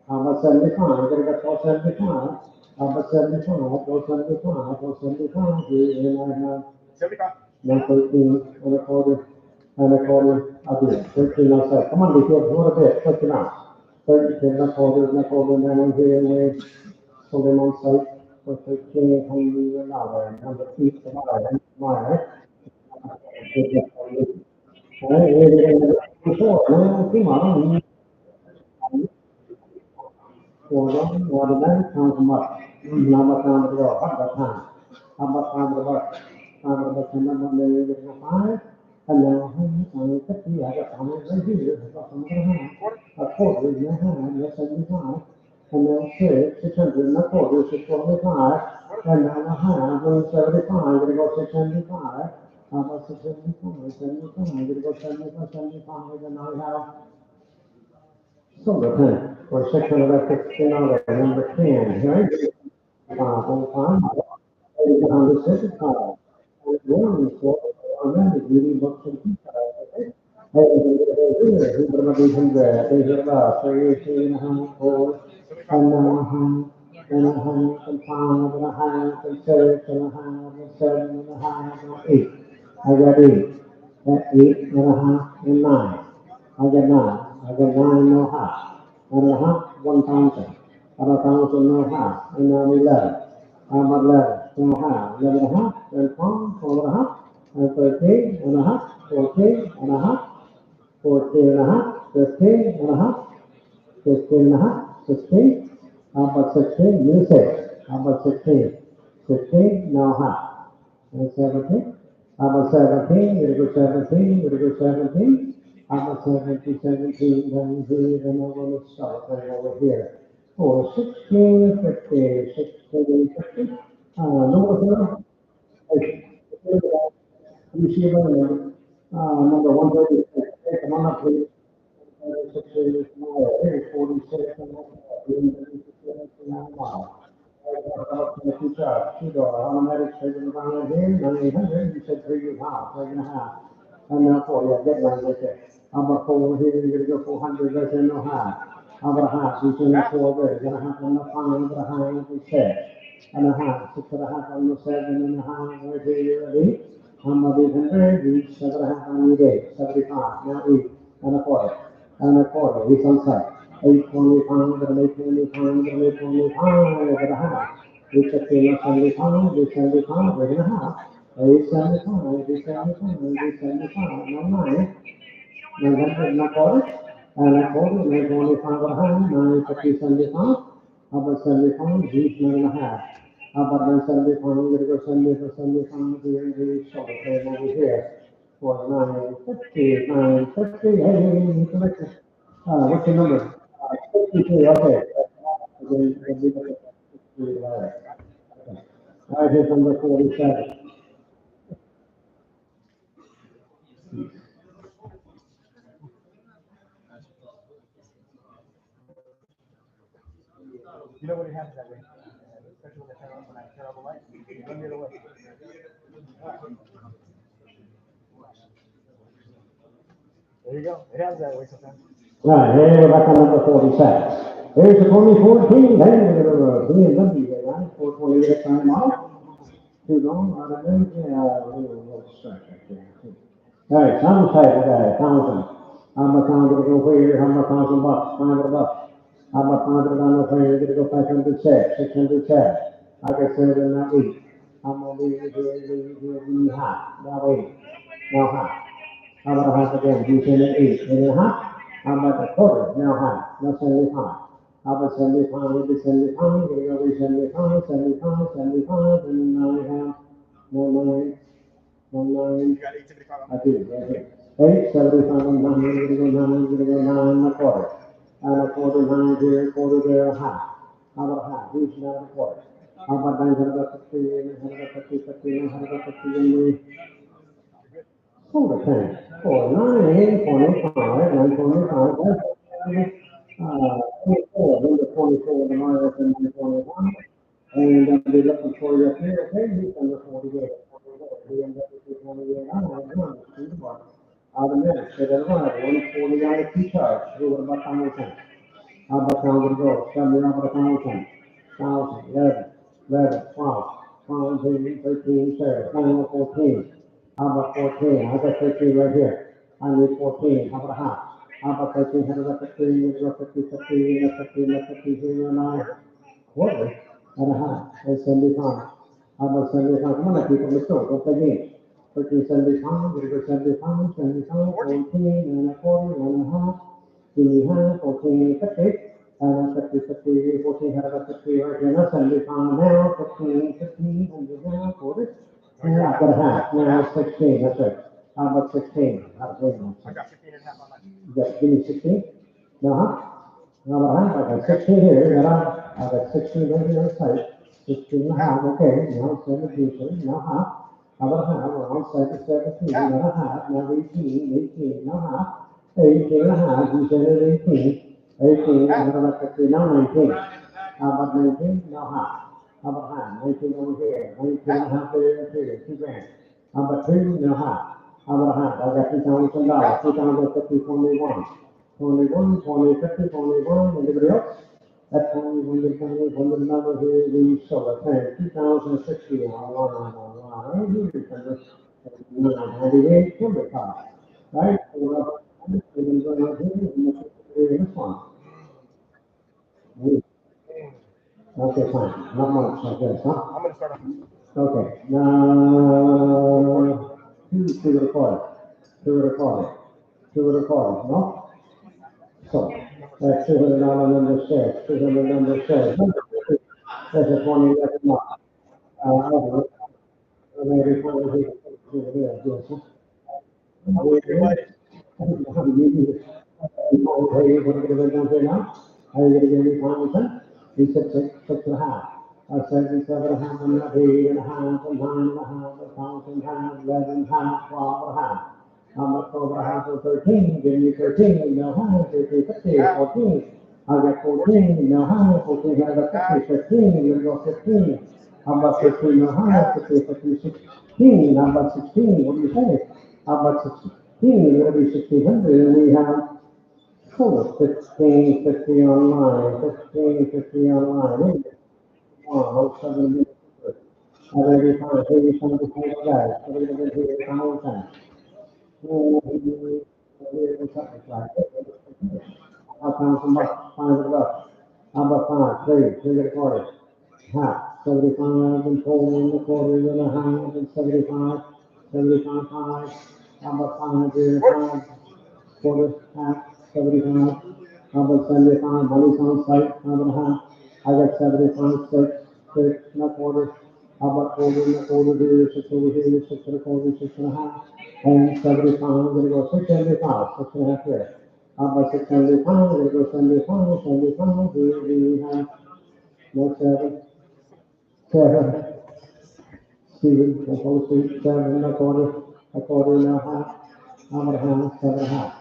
How about 75? We're going to go 75. How about 75? Go 75. Go 75. And I have 113 and a quarter. I do 13. I said, come on, be good. What a bit. Take it out. 13 and a quarter and a quarter. And then I'm here with so them on site for 13 hundred an hour. And I'm the feet of my before, no, come on, watermelon comes from up. Number time to go, up the time. Number time to go, time to go, number five. And now, I'm 50, I got time right here. I got some a quarter in my hand, that's 75. And then 600 and a quarter, 625. And now a half, 175, I'm gonna go 675. How about 675, 75, I'm gonna go 75, 75, and I have solar panel for 615 dollars, number 10, right? On time, 165. One for another beauty box and okay? Hey, we're going to be from there. They hear about 3, 4, and and a half, and 5, and a half, and 6, and a half, and 7, and a half, and 8. I got 8. That's 8 and a half, and 9. I got 9. I got 9 and a half. And a half, 1,000. And a thousand and a half. And now 11. I'm at 11. And a half. 11 and a half. And 12 and a half. And 13 and a half. 14 and a half. 14 and a half. 15 and a half. 15 and a half. 16. How about 16? You say. How about 16? 16, now half. And 17. How about 17? You're going to go 17. You're going to go 17. How about 17, 17, then here, then I'm going to start right over here. Oh, 16, 50, 16, 50. Number 4. Hey, you see what I mean? Number 136. Hey, come on up, please. 46 more. Here's 46 and now. Good job. $2. Automatic saving around here. 900. You said 3.5. 3.5. And now 4. Yeah, get one right there. How about 4 here? You're going to go 400 right there. No half. How about a half? You send 4 there. You're going to have on the 5. About a half and 6. And a half. 6 and a half on the 7 and a half right here. You're ready? How about 800? Each 7 and a half on the 8. 75. Now 8 and a quarter. And a quarter. It's on site. 825, and 825, and 825, and a half. It's a 75, it's 75, and a half. 875, it's 75, it's 75, no 9. 900, and a quarter. And a quarter, and 825 and a half. 950, 75. How about 75? It's 9 and a half. How about 975? I'm going to go 70 for 75 here, the shoulder frame over here. For 950, 950. Hey, you can make this. What's your number? 53, okay. All right, here's number 47. Right, here we're back on number 47. Here's the 2014, hey, we're BMW here, right? 428 time model. Too long, I don't know, yeah, we'll start right there. All right, sound type, okay, 1,000. How much I'm gonna go here, how much $1,000, $500. How much $500 on the here, you're gonna go 506, 607. I can say it in that week. I'm gonna be high, that way, now high. How about a half again? You said an 8, 8.5. How about a quarter? Now half, now 75. How about 75? Would be 75. We're gonna be 75, 75, 75, and now we have 99, 99. I do, right here. 8, 75, and 9, we're gonna go 9, we're gonna go 9 and a quarter. And a quarter, 9 here, quarter there, a half. How about a half? Each 9 and a quarter. How about 950, 950, 50, 950, and we solar tank for 925, 925, that's, 24, number 24, the minus and 925. And I'll be looking for you up here, okay, he's number 48, 48, BMW 228, I don't know, automatic, so to the right, 140 on the key charge. What about 1,000? How about 1,000 go? 70 over 1,000. 1,000, 11, 11, 12, 12, 13, 14. How about 14? I got 13 right here. I need 14. How about a half? How about 13? How about 15? 50, 50, 50, 50, 0, 9. Quarter and a half. And 75. How about 75? Come on, people, let's go. Don't play games. 1375, we're going to go 75, 75, 14, and a quarter, and a half. 14, 50, and 50, 50, 14, had about 50 right here. Now 75 now, 15, 15, 100 now, quarter. And I've got a half. Now 16, that's it. How about 16? I got 15 and a half on that. Give me 16? Uh-huh. Now what I have, I got 16 here, and I got 16 right here on the side. 16 and a half, okay, now 17, now half. How about a half? Around 17, now a half, now 18, 18, now half. 18 and a half, you said it 18. 18, and then about 15, now 19. How about 19? Now half. How about half? 19 over here, 19 and a half there, 2 grand. How about 2? Now half. How about a half? I got $2,000, 2,050, 21. 21, 20, 50, 21, anybody else? That's 21, the number here, we show it, 2060, online, here's 98, timber cost, right? So we're up, we're going to go out here, and this one. Okay, fine, not much, I guess, huh? I'm gonna start off. Okay, now, to the record, no? So, that's $200 number 6, 200 number 6. That's a 20, that's a lot. Maybe 40, how do you do it? How are you going to get it down here now? How are you going to get me 5%? He said 6 and a half. I said 7 and a half, and 8 and a half, and 9 and a half, 1,000 half, 11 and a half, 12 and a half. How much over half of 13? Give me 13, no how, 13, 50, 14. I got 14, no how, 14, I got 50, 15, you go 15. How about 15, no how, 50, 50, 16. How about 16? What do you say? How about 16? It'll be 1600, and we have 15, 50 online, 15, 50 online. Oh, 7 minutes. I already found 80 before guys. I already been here 1,000. How come so much? 500 bucks. How about 5, 3 and a quarter. Half, 75 and 4 and a quarter and a half and 75, 75, 5. How about 505, quarter, half, 75. How about 75, money's on site, 5 and a half. I got 75, 6 and a quarter. How about quarter and a quarter here, 6 over here, 6 and a quarter, 6 and a half. And 75, I'm gonna go 675, 6 and a half here. How about 675, I'm gonna go 75, 75, here we have, no 7, 7. Stephen, opposed to 7 and a quarter and a half. How about a half, 7 and a half.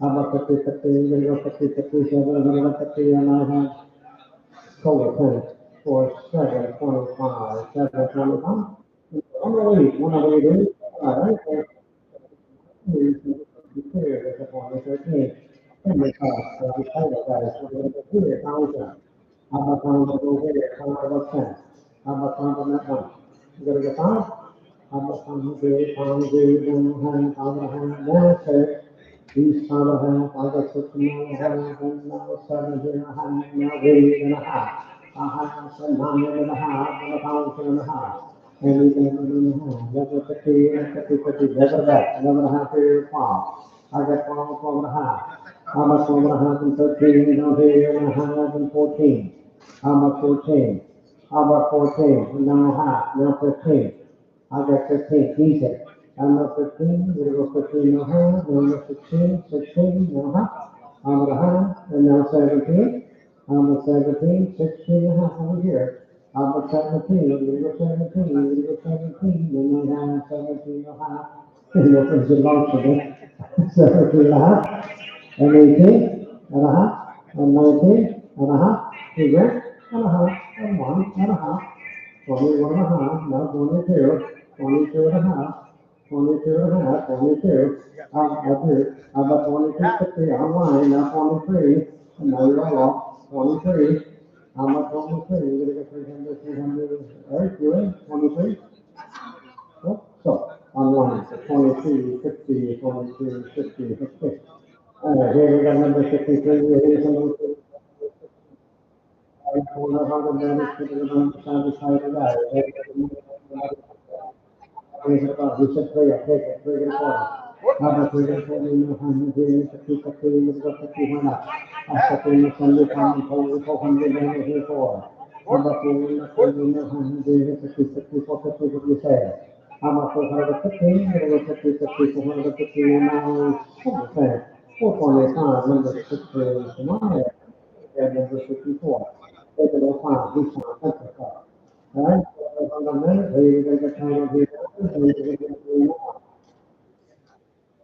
How about 50, 50, I'm gonna go 50, 50, 7, I'm gonna go 50, and I have solar panels for 725, 725. I'm gonna leave, when I leave, all right, clear, there's a point, 13. And the cost, the title guys, so we're gonna go here, 1,000. How about 1,000 over here, how about 10? How about 1,000 that one? You gotta get 5? How about 1,000 here, 1,000 here, 1,000, now 6. These 5 and a half, I got 6 and a half, and now 7 here and a half, now 8 and a half. A half, and 9 and a half, and 1,000 and a half. And 11 and a half, that's a 50, and 50, 50, that's a bet, 11 and a half here, 12. I got 12, 12 and a half. How much 12 and a half and 13, now here and a half and 14. How much 14? How about 14? Now a half, now 15. I got 15, decent. I'm not 15, we're gonna go 15 no half, then go 16, 16, no half. I'm at a half, and now 17. I'm at 17, 16 and a half over here. I'm at 17, we're gonna go 17, we're gonna go 17, then I have 17 no half. You know, it's a long again. 17 and a half, and 18 and a half, and 19 and a half, 2 grand, and a half, and 1 and a half. 21 and a half, now 22, 22 and a half. 22 and a half, 22. I do. How about 22.50 online, now 23. And now you're off. 23. How much 23? You're going to get 300, 300. All right, you in? 23? So, online, 22, 50, 22, 50, 50. All right, here we got number 53. Here's number 53. Corner, 100 minutes, to the side of that. He said, play it, take it, 3 and 4. How about 3 and 4? You know, 100, 50, you got 50, why not? I said, you Sunday, come and told you 400, and here 4. How about you know, 100, 50, 50, 450, what you say? How about 450, you know, 50, 50, 450, and now, 425, number 6, tomorrow, and number 54. Take it all fine, do something, alright, on the minute, you're gonna get kind of here, and you're gonna get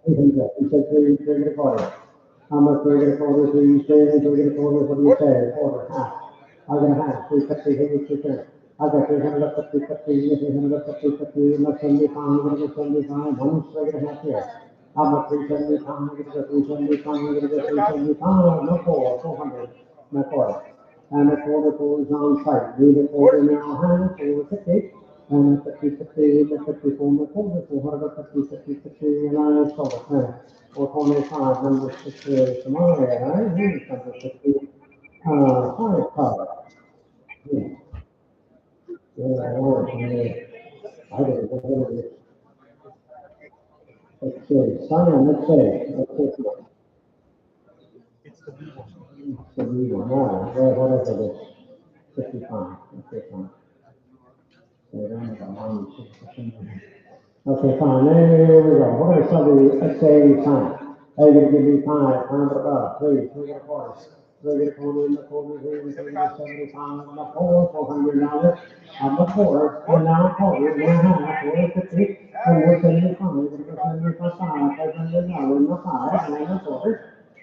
he said, three and a quarter. How much 3 and a quarter, 3 say, 3 and a quarter, what do you say? Quarter, half. I got a half, 350, 350. I got 350, 50, 350, 50, not 75, I'm gonna get 75, one straight and a half here. How much 375, I'm gonna get 375, I'm gonna get 375, no 400, no quarter. And the quarter is on site, read the quarter now, hand, 450. And 50, 50, 54, and 450, 50, 50, and I saw the thing. 425, number 60, tomorrow, right? Here's number 50, fire power. Yeah, I know it, I didn't know it. Let's see, Simon, let's say, it's the reason why, what is it? 55, okay, fine. So then, okay, fine. There we go. We're gonna start the XA time. Hey, you're gonna give me time for about 3 and a quarter. 3 and a quarter in the quarter, 3 and 75 and a quarter, $400. I'm a quarter, and now a quarter, 1.5, 450, and we're 75, we're gonna go 75, $500 in the 5, and a quarter.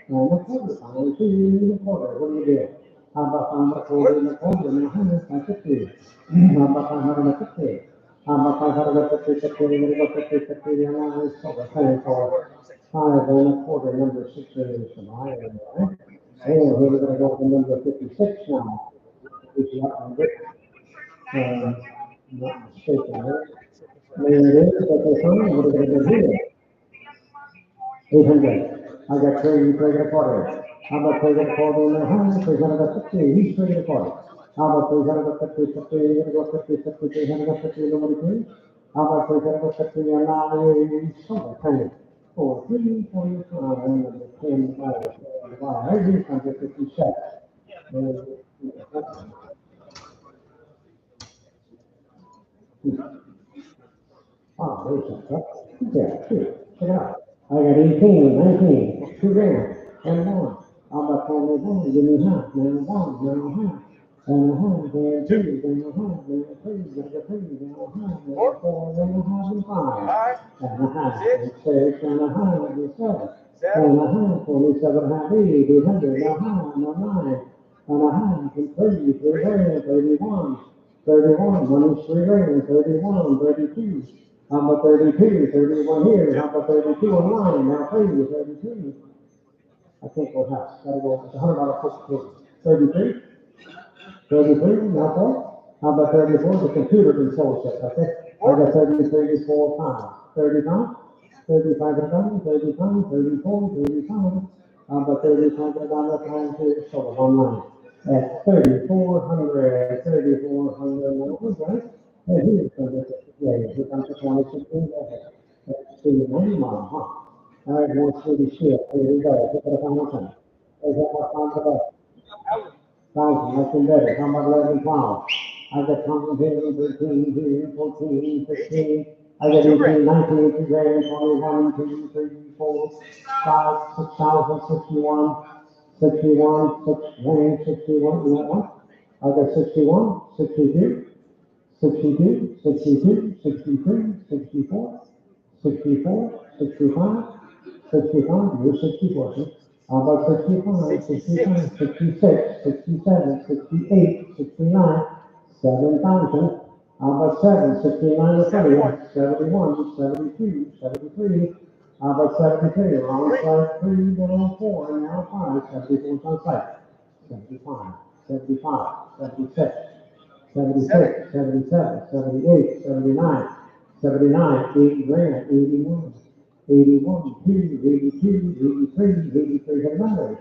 And a quarter, fine, 2 and a quarter. What do you do? How about 5 and a quarter and a hundred, that's 50. How about 550? Five hundred fifty, 50, fifty, 50, and I was so paying for 5 and a quarter, number 6 is the higher, right? And we're gonna go to number 56 now. If you have not mistaken, right? There it is, but this one, what are we gonna do here? 800. I got 3 and a quarter. How about 3 and a quarter and a hundred, 350, he's 3 and a quarter. How about 350, 50, you're gonna go 50, 50, 350, nobody please? How about 350 and I, so penny. 4, 3, 45, and 10, 5, I do 157. Oh, there's a truck. Yeah, two. Check it out. I got 18, 19, 2 grand, and one. How about 21? Give me half, now one, now half. And a half, then two, then a half, then a three, then a three, then a half, then a four, then a half, and 5. And a half, and 6, and a half, and 7. And a half, 47, half, 800, a half, and a 9. And a half, and 3 grand, 31. 31, money's 3 grand, 31, 32. How about 32, 31 here, how about 32 online, now 32. I think we'll have, gotta go, it's $100 for 33, 33, not that. How about 34, the computer controls it, okay? I got 30, 34, 5, 35, 35 and 35, 34, 35. How about 35 and times here, so online. At 3,400, 3,400, right? Hey, here's the, yeah, here comes the 2016, let's see, 90 mile, huh? All right, more city shift, here we go, pick it up one more time. There's that one for that. 1,000, that's embedded, how about 11, 12? I got 20, 13, 14, 15. I got 18, 19, 2 grand, 21, 2, 3, 4, 5, 6,000, 61, 61, 6 grand, 61, you know what? I got 61, 62, 62, 62, 63, 64, 64, 65, 65, you're 64, see? How about 65, 65, 66, 67, 68, 69, 7,000. How about 7, 69 to 30, 71, 72, 73. How about 73, wrong side 3, down 4, now 5, 74 on site. 75, 75, 76, 76, 77, 78, 79, 79, 80 grand, 81, 81, 2, 82, 83, 83 head numbers,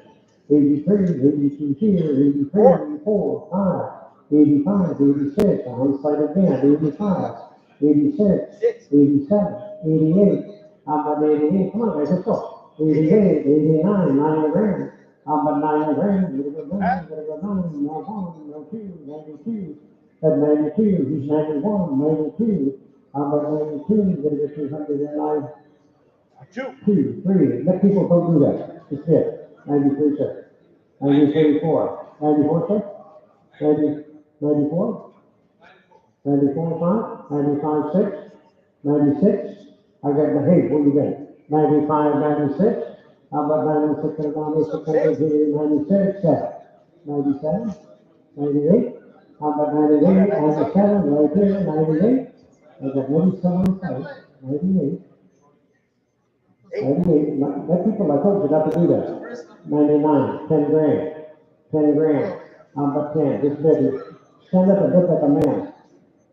83, 82 here, 83, 4, 5, 85, 86, on site again, 85, 86, 87, 88, how about 88, come on guys, let's go, 88, 89, 90 grand, how about 90 grand, gotta go 9, gotta go 9, no 1, no 2, 92, at 92, he's 91, 92, how about 92, gotta get 209, 2, 3, let people go do that, it's it, 93 6, 93 4, 94 6, 90, 94, 94 5, 95 6, 96, I got my, hey, what you got? 95, 96, how about 96 and 96, 96, 97, 98, how about 98, 97, right here, 98, I got 97 5, 98, 98, let people, I told you not to do that. 99, 10 grand, 10 grand, how about 10, this baby, stand up and look like a man,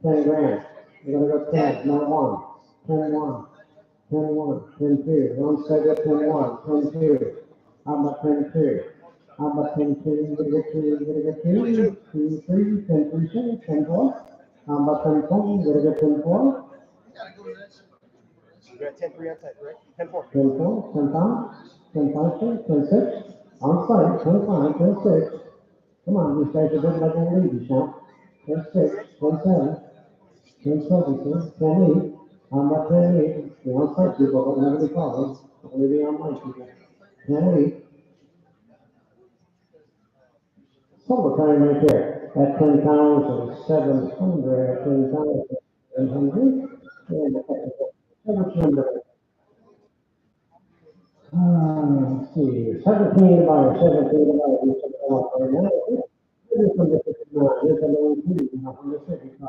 10 grand, you're gonna go 10, no 1, 10 1, 10 1, 10 2, don't say that 10 1, 10 2, how about 10 2, how about 10 2, you're gonna get 2, you're gonna get 2, 2 3, 10 3 6, 10 4, how about 10 4, you're gonna get 10 4, You got 10 3 on site, right? 10 4. 10 4, 10 5, 10 5 10 6, on site, 10 5, 10 6, come on, these guys are good like old ladies now, 10 6, 10 7, 10 7, 10 8, how about 10 8, the on-site people don't have any problems, only the online people, 10 8, solar time right there, at 10,700, 10,700, and average number, let's see, 17 by 17 by, we should come up right now, this is from the 59, here's a little key, from the 55.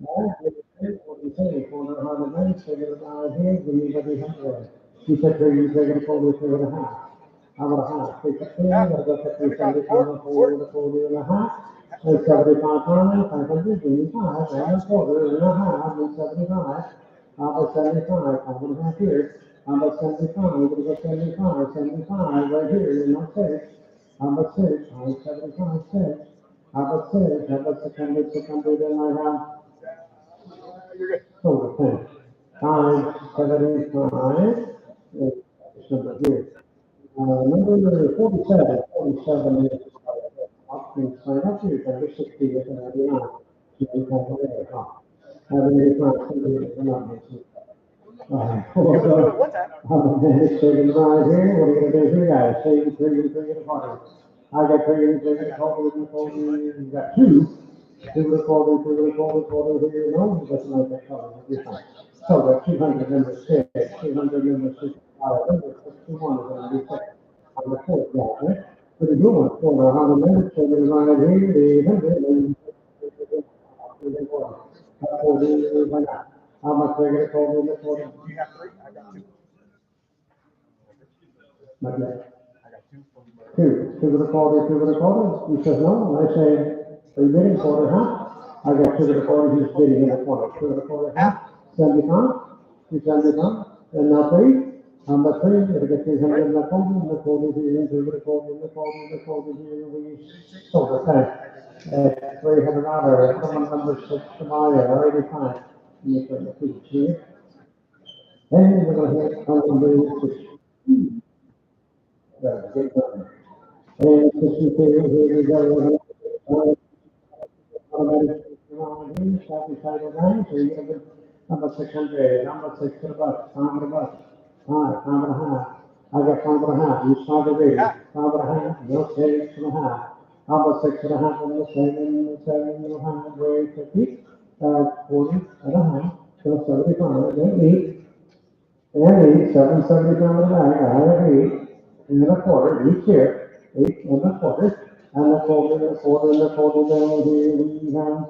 What you say, for the 100 minutes, they're gonna buy here, give me every 100. She said, they're gonna call this 3.5. How about a half? Take a 10, gotta go to 375, 40 and a half. And 75 times, 500, give me 5, and a quarter and a half, and 75. How about 75, 5.5 here. How about 75, we're gonna go 75, 75, right here, and that's 6. How about 6, 75, 6. How about 6, how about 600, 600, and I have solar panels. 575, this number here. Number 47, 47 is option sign up here, number 60 is 99. So you can go there, huh? Having any fun, we're not missing. It's taking the ride here, what are you gonna do here, guys? Say you three in the corner. I got three in the corner, you got two. Two recorders, here, no, it doesn't like that color, you're fine. So the 200 number 6, 200 number 65, number 61 is gonna be 6 on the fourth block, right? But if you want for the 100 minutes, so we're right here, the 100, and how much they're gonna call in the quarter? You have 3, I got 2. Not yet. I got 2 from Two to the quarter, he says no, and I say, are you bidding quarter, huh? I got two to the quarter, he's bidding in the quarter, two to the quarter, huh? 75, 275, and now 3, number 3, it'll get 300 in the quarter here, two to the quarter, here, we sold the tank. At $300, someone number 6 tomorrow, 85, you can the food here. Then we're gonna hit number 6. Get going. And 62, here we go. Copy title 9, so you get a good number 600, number 6 to the bucks, 500 bucks, 5, 5.5. I got 5.5, you saw the rate, 5.5, no 6.5. How about 6.5 and the 7.5, where it's 50, 40.5, so 75, then 8, and 8, 775 in the back, I have 8, and a quarter, each here, 8 and a quarter, and a quarter, and a quarter, and a quarter down here, we have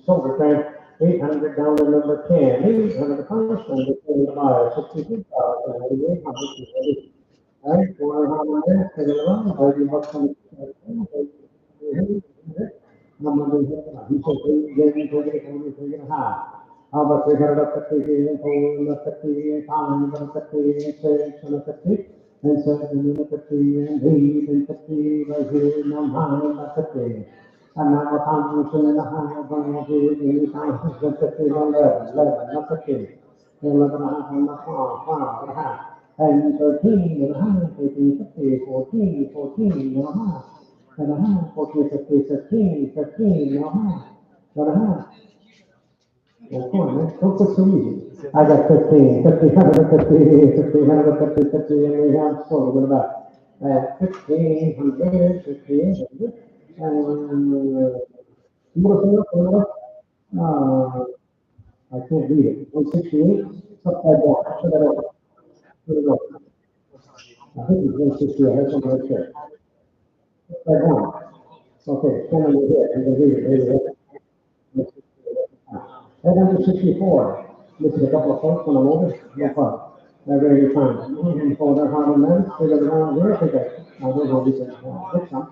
Silver tank, 800 down to number 10, 800 the first, and the 10 to buy, 62,000, 800. Right, 400 there, take it around, 30 bucks on the, he said, take it high. How about 300 up to 50 and 4 up to 50 and 5 up to 50 and 6 and up to 50 and 7 and up to 50 and 8 and 50 right here and 9 up to 50. And now the time in the high going to be 50 and 11 up to 50. 11 and a half on the 12 and a half. And 13 and a half, 13, 50, 14, 14 and a half. And a half, 14, 50, 15, 15 and a half. And a half. Come on, man. Don't put so easy. I got 15, 50, 150, 50, 150, 50, and we have so what about 1,500, 1,500, and I can't read it. 168, upside down. Put that over. Put it over. I think it's 168. I have something right there. Upside down. Okay, stand over here. You can read it. There you go. At number 64, missing a couple of folks on the motor, no problem. Very fine. And for the hard men, figure it around here, I think I don't know if we can get some.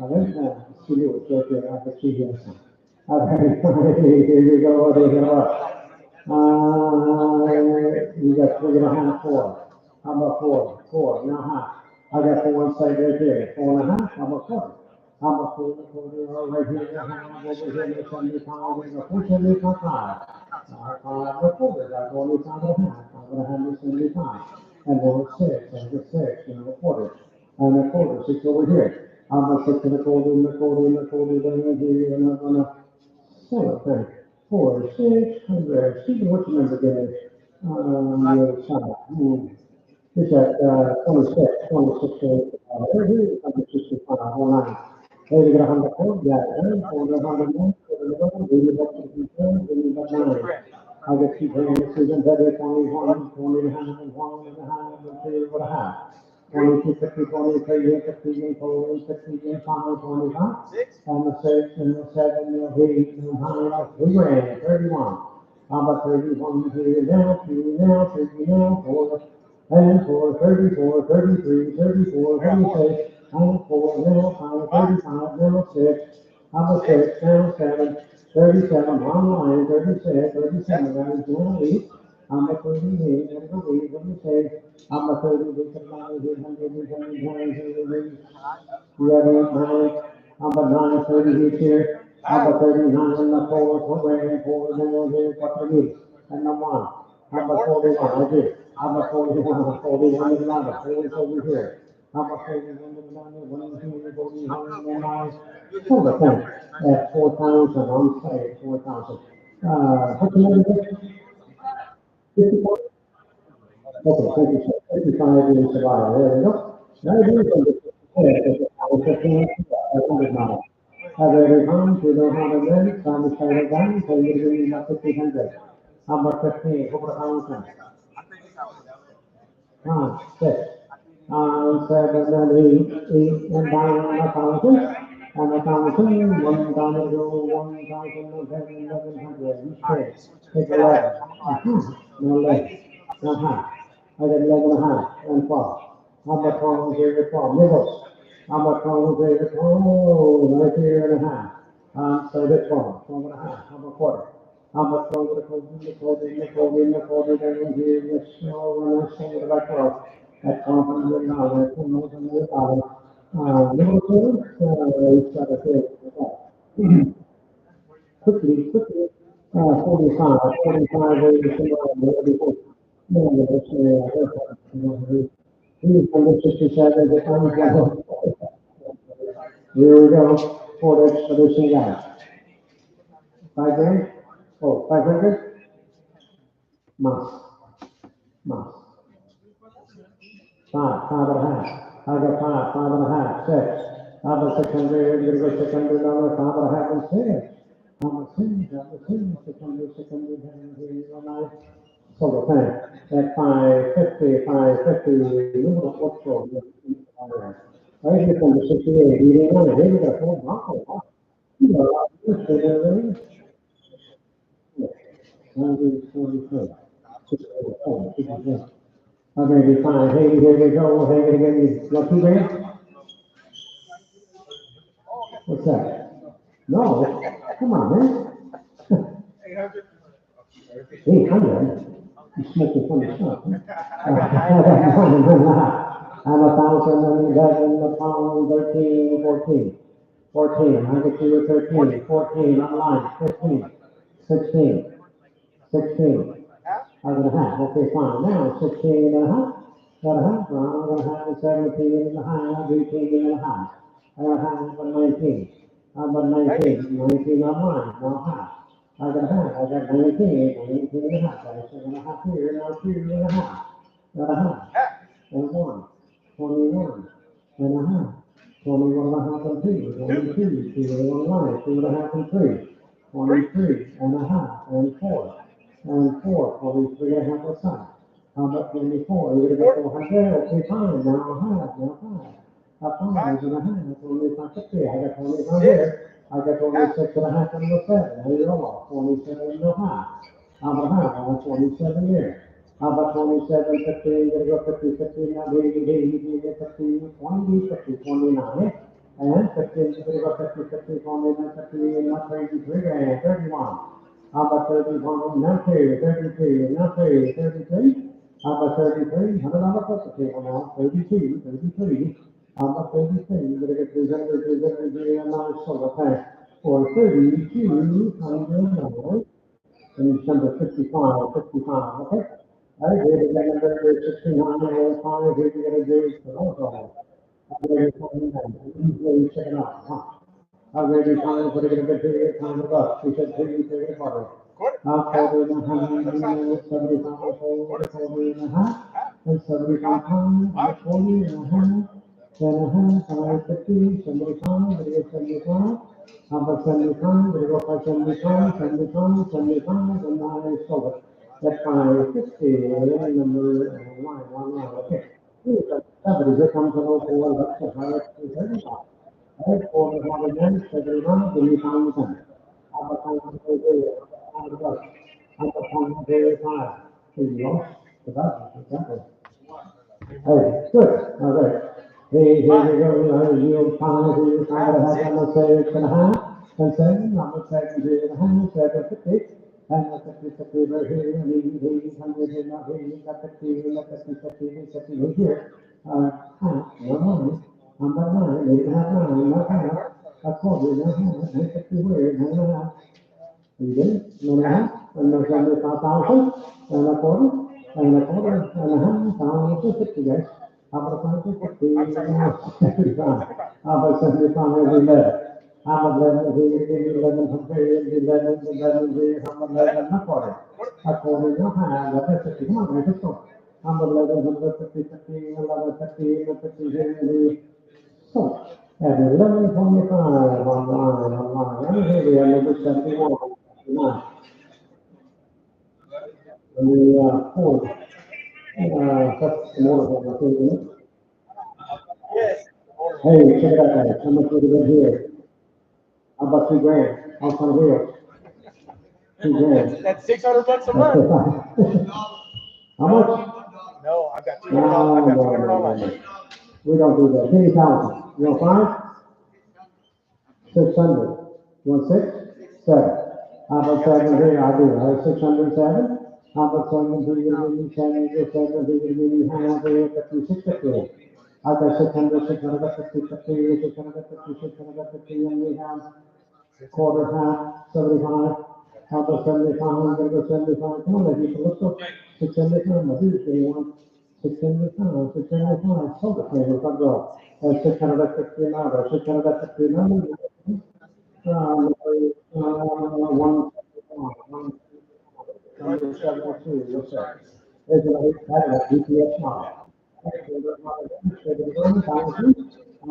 All right, see you, it's right there, I can see here some. All right, here we go, there you go. You got 3.5, 4. How about 4? 4, now half. I got 4 inside right here, 4.5, how about 4? How about 4, right here, over here, 75, we got 475. The quarter, got 45.5, I'm gonna have this 75. And then 6, and the 6, and the quarter. And the quarter, 6 over here. I'm gonna 6 and a quarter, and the quarter, and the quarter, down here, and I'm gonna 7, 4, 600. Stephen, what's your number there? On the other side. It's at 26, 26, here's number 65, 09. Hey, we got 100 code, yeah, 400 more, 400, 80 bucks to be fair, 80 bucks 9. I get 2 grand, this isn't better, 21, 20 and a half, and 1 and a half, and 3 and a half. 22, 50, 20, 30, 50, and 40, 50, and 5, 25. And the 6, and the 7, and the 8, and the 9, 3 grand, 31. How about 31 here now, 2 now, 3 now, 4, and 4, 34, 33, 34, 36, and 4 now, 5, 35, now 6, how about 6, now 7, 37, online, 36, 37, that is now 8. I'm a 38, and a week, let me say, I'm a 30, we can now, 800, we have 9, I'm a 9, 30 here, I'm a 39, and a 4, 4, and 4, and then here, couple of weeks, and a 1, I'm a 41, I did. I'm a 41, 41 is not a 40 over here. I'm a 41 is not a 1 here, 41 and 9. Hold the thing at 4,000 on site, 4,000. What's the number? 54? Okay, 56, 55 is survival. There we go. Now it is under 15, 100 miles. Have every time, we don't have a minute, time to shut it down, so you're going to have 1,500. How about 15? Over 1,000. 6, 7, and 8, and 9, and 1,000, and 1,000, 1,000, 1,100, okay, take 11, no less, I got 11 and a half, and 12, how about 12, here, 12, middle, how about 12, here, 12, right here and a half, so that's 12, 12 and a half, how about quarter? How about 12, the quarter, down here, let's show, and let's say about 12. At $1,200, $1,200. Number 2, it's got a bit, quickly, 45, 45, 84. No, let's say, here's number 67, the time. Here we go, for the solution guy. 5 grand? Oh, 500? Must. 5 and a half. I got 5 and a half, 6. I got 600, you're gonna go $600, 5 and a half and 6. I'm a 600, 600, so the thing, at 550, 550, you know what's wrong. Right here from the 68, you didn't want to hit it at 4 bucks. You know, 143. 64, 63. Okay, be fine. Hey, here we go. Hey, again. You want 2 grand? What's that? No. Come on, man. 800. 800? You smoking funny stuff, huh? I got I'm 1,011, a pound, 13, 14. 14, I get you with 13, 14, I'm lying, 15, 16, 16. I'm gonna have, okay, fine, now 16 and a half, got a half, I'm gonna have 17 and a half, 18 and a half. I got a half, I'm 19. I'm at 19, 19 I'm lying, now half. I got a half, I got 19, 19 and a half, I said and a half here, now 2 and a half. Got a half, and 1, 21 and a half. 21 and a half and 2, 22, 2 and 1 line, 2 and a half and 3, 23 and a half and 4, and 4, 23 and a half a side. How about 24? You're gonna go 400, okay, fine, now a half, now 5. A 5 and a half, only 50, I got 25 here. I got 26 and a half and a 7, there you go, 27 and a half. How about half, I got 27 here. How about 27, 15, gonna go 50, 15, now 80, 80, 15, 20, 50, 29. And 15, gonna go 50, 50, 29, 50, and not 33 grand, 31. How about 31, now 2, 33, now 3, 33. How about 33, $100 plus the table now, 32, 33. How about 33, you're gonna get 300, 300, 300, so okay. For 3,200. And number 55, 55, okay? All right, here we're gonna do 69, 05, here we're gonna do, oh, I'm ready to find that, easily check it out, huh? I'm ready to find, what are we gonna do, time it up, she said, please, take it for I'll call it 175, 40 and a half, and 75 pounds, and 40 and a half, and a half, and 50, 75, and 75. How about 75, we go for 75, 75, 75, and now I sold it. That's fine, 50, number one, okay. Somebody here comes along for let's say, higher to 35. Right, for the one again, 71, give me pound 10. How about pound 30, how about pound 35? So you lost the budget, exactly. Hey, good, all right. Hey, here we go, yield 5, here 5 and a half, I'm gonna say 6 and a half, and 7, I'm gonna say 3 and a half, 750, and that's 50, 50 right here, and 80, 100, and not here, you got 50, and got 50, 50, 50 right here. Half, no money, I'm not 9, 8 and a half, 9, not half, a quarter, not half, and 50 here, 9 and a half. You get it? 9 and a half, and there's 5,000, and a quarter, and a quarter, and a half, 1,050, guys. How about 150? I'm sorry, half. 75. How about 75 every 11? How about 11 here, 11 from here, 11, 11 here, how about 11, a quarter? A quarter, no half, 11, 50, come on, guys, let's go. How about 11, 50, 50, 11, 50, 50 here, so, at 11:25 online, right here we have number 71, 69, and the, Ford, that's more than I think. Yes. Hey, check it out, guys, how much would it be here? How about 2 grand? How come here? 2 grand. That's 600 bucks a That's month. it. How much? No, I've got No, $200. I've got no, 200 no, no, online. no. We don't do that, 50,000, you want 5? 600, you want 6? 7. How about 7 here, I do, I have 607. How about 7 here, give me 7, here, 7 here, give me half here, 50, 650. I got 600, 600, 50, 50, 600, 50, 600, 50, and we have quarter, half, 75. How about 75, I'm gonna go 75, come on, ladies, let's go. 675, my dude, give me one. 675, 675, sold it, man, if I go. 650 an hour, 650 an hour. One, number 72, yes, sir. There's a GPS model. How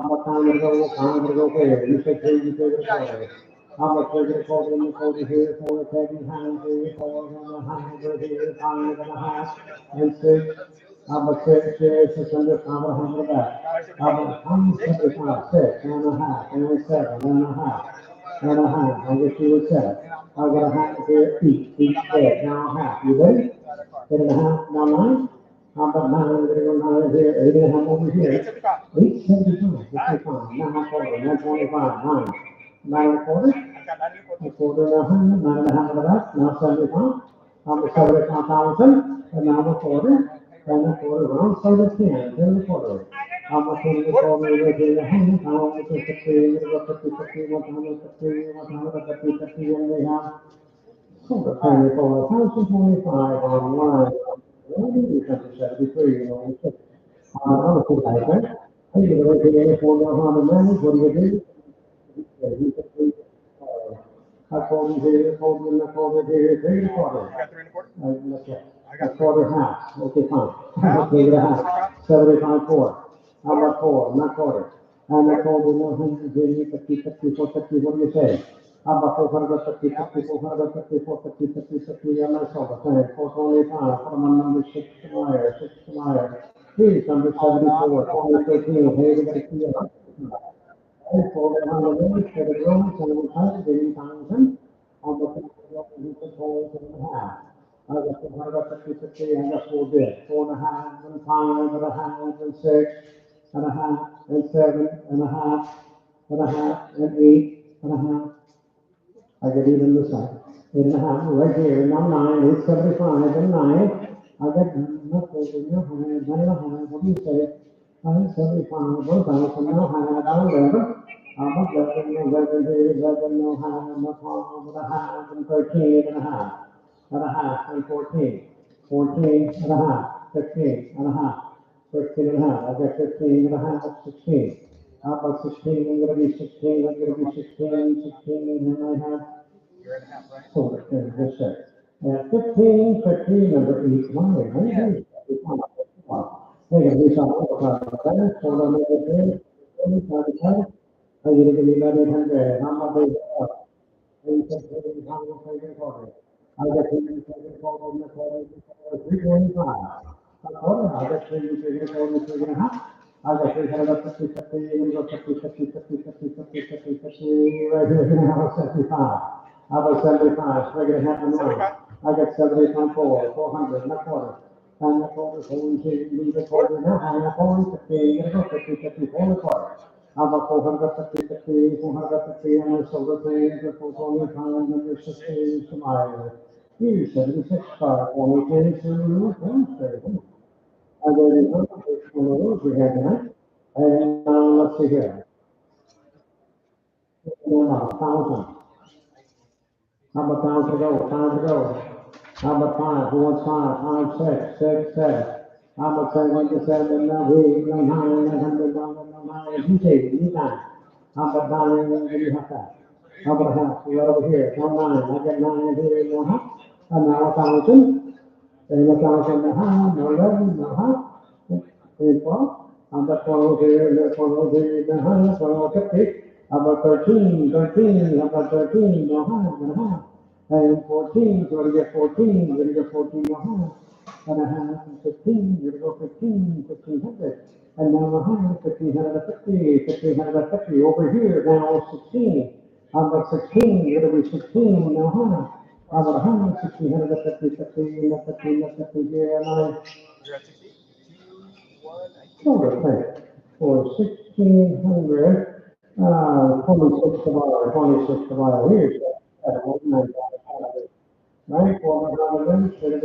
much time to go, time to go there, you said here, you said it. How much we're gonna call them, over here, 4, 7, 100, here, 5 and a half, and 6. How about 6, here, 600, how about 100 back? How about 175, 6 and a half, and 7 and a half, and a half, I guess you would say. I've got a half here, each bed, now half, you ready? 8.5, now 9. How about 9, we're gonna go 9 here, 8.5 over here. 8.75, that's fine, now half quarter, 9.25, 9. 9.25. A quarter and a hundred, 9.5 of that, now 75. I'm the 75,000, and now a quarter, and a quarter, around 10, 10 a quarter. I'm a 10 a quarter, right here in the hand, I'm a 50, 50, 50, 150, 50, and we have quarter, 24, 1,025 online. Well, you can 73, you know, I'm a good guy, right? I get right here, 400 manage, what do you do? I told him here, told him, I told him here, 3.25. Got 3.25? Okay. A quarter half, okay, fine. Okay, the half, 75 4. How about 4, not quarter? And I told him, 150, 50, 54, 50, what do you say? How about 450, 50, 454, 50, 50, 50, and I sold it, 425, put them on number 6 to Meyer, 6 to Meyer. Here's number 74, 2013, hey, we got to see it. I told him, on the limit, for the room, 7,000, on the he took hold in the half. I got 450, 50, and that's what we did. 4.5, and 5.5, and 6, and a half, and 7, and a half, and a half, and 8, and a half. I get even this side. 8.5, right here, now 9, 875, and 9. I got nothing, no higher, 9.5, what do you say? 975, 1,000, no higher, down 11. I'm up 11, no 11, here, 11, no higher, no 12, and a half, and 13, and a half, and a half, and 14, 14, and a half, 15, and a half, 15 and a half. I got 15 and a half, 16. How about 16? I'm gonna be 16, I'm gonna be 16, 16, and then I have You're in half, right? so this set. 15, 15, number 8, 1, right? Hey, we saw that, hold on a minute, I need to give me that 800, how much is it? I got 325. I got 325. I got 350, 50, 50, 50, 50, 50, 50, right here, now 75. I was 75, so I got half a million. I got 75, 400, and a quarter. And a quarter, so we should leave a quarter now, and a quarter, 50, and a 50, 50, 4 and a quarter. How about 450, 50, 450, and a silver thing, and 425, number 60, Somalia. Here's 76, 5, 20, 10, 10, and then one of those we have tonight. And now let's see here. 1,000. How about 1,000 to go? 1,000 to go. How about 5? Who wants 5? 5, 6, 6, 7. How about 7 to 7? No, 8, no, 9, 900, no, 9. You take it, you 9. How about 9? Then you have that. How about a half? Right over here. No 9. I got 9 here, no half. And now 1,000. And 1,000 and a half, no 11, no half. And 12. How about 12 here, and 12 here, no half, 12, 50. How about 13, 13, how about 13, no half, and a half. And 14, so we're gonna get 14, we're gonna get 14, no half, and a half, and 15, we're gonna go 15, 1,500. And now a half, 1,550, 1,550, over here, now 16. How about 16, we're gonna be 16, no half. How about 100, 1,650, 50, 50, 50, here, and I. You're at 60? 2, 1, Sort of thing. For 1,600, 26 divided, 26 divided, here's that, right? 400, here,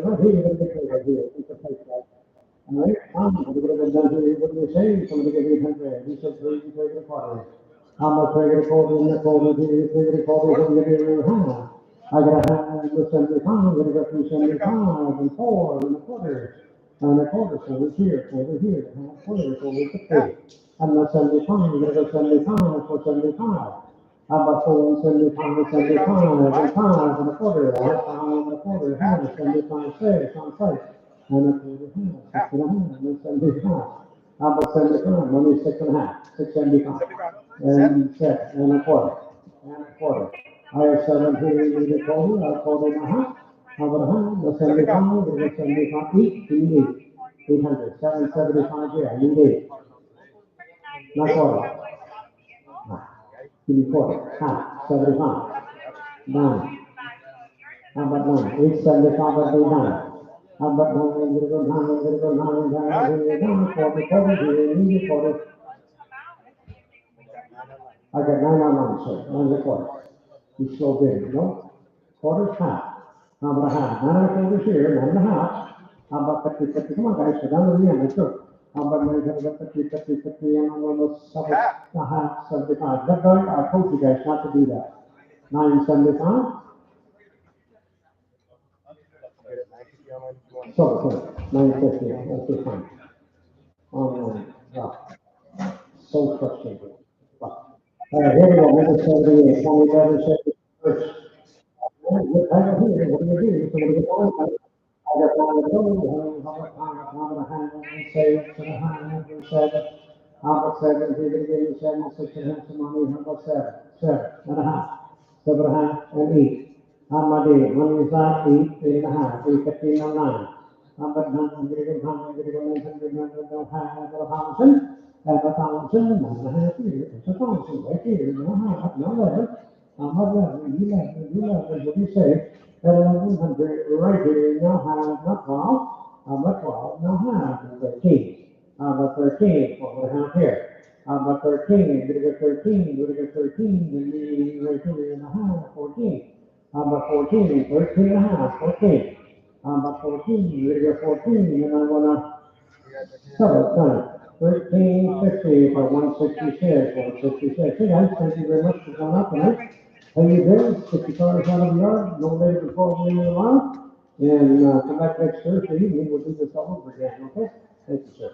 here, it's a place like. All right, we could have been done here, what do you say? Somebody give 800, he said, three, you take it apart. How much I get a call in the call, here, you take it apart, you get it really high. I got a hand with 75, I'm gonna go through 75, and 4, and a quarter. And a quarter, so over here, and a quarter, so over 50. And the 75, I'm gonna go 75 for 75. How about 4 and 75, 75, and 5, and a quarter, and a 5, and a quarter, half, 75, 6, on 6. And a quarter, half, 6 and a half, and 75. How about 75, let me 6 and a half, 675. And 6, and a quarter, and a quarter. I have 17 in the quarter, a quarter and a half. How about a half, the 75, the 75, each, you need 800, 775, yeah, you need. Not quarter. Give me quarter, half, 75, 9, How about 875, but be 9. How about 9, I'm gonna go 9, I'm gonna go 9, and down, here, down, quarter, here, need a quarter. I got 9 on 9, sir, 9 and a quarter. You still did, no? Quarter's half. How about a half? 9 and a quarter's here, 9 and a half. How about 50, 50? Come on, guys, go down to the end, let's go. How about 50, 50, 50, and I'm almost a half, 75. That right? I told you guys not to do that. 975. Sorry, 950, that's just fine. Yeah, so frustrating. Here we go, number 78, 27, what do you do? I got one of those, how about 7, here we go, 7, 6 and a half, money, how about 7, 7 and a half, and 8. How about 8? Money is that 8, 8 and a half, 8, 15, and 9. How about 9, I'm gonna go 900, 1,000, and 1,000, 9 and a half here, it's 1,000, right here, no half, no 11. How about 11, 11, what do you say? 1,100 right here, now have not 12, but 12, now have 13. But 13, what we have here? But 13, we're gonna go 13, we're gonna go 13, then we right here and a half, 14. But 14, 13 and a half, 14. But 14, we're gonna go 14, and I'm gonna settle, done. 1350 for 166, 166. Hey guys, thank you very much for coming up tonight. How you doing? Get your cars out of the yard, no later than 12 noon tomorrow. And come back next Thursday evening, we'll do this all over again, okay? Thank you, sir.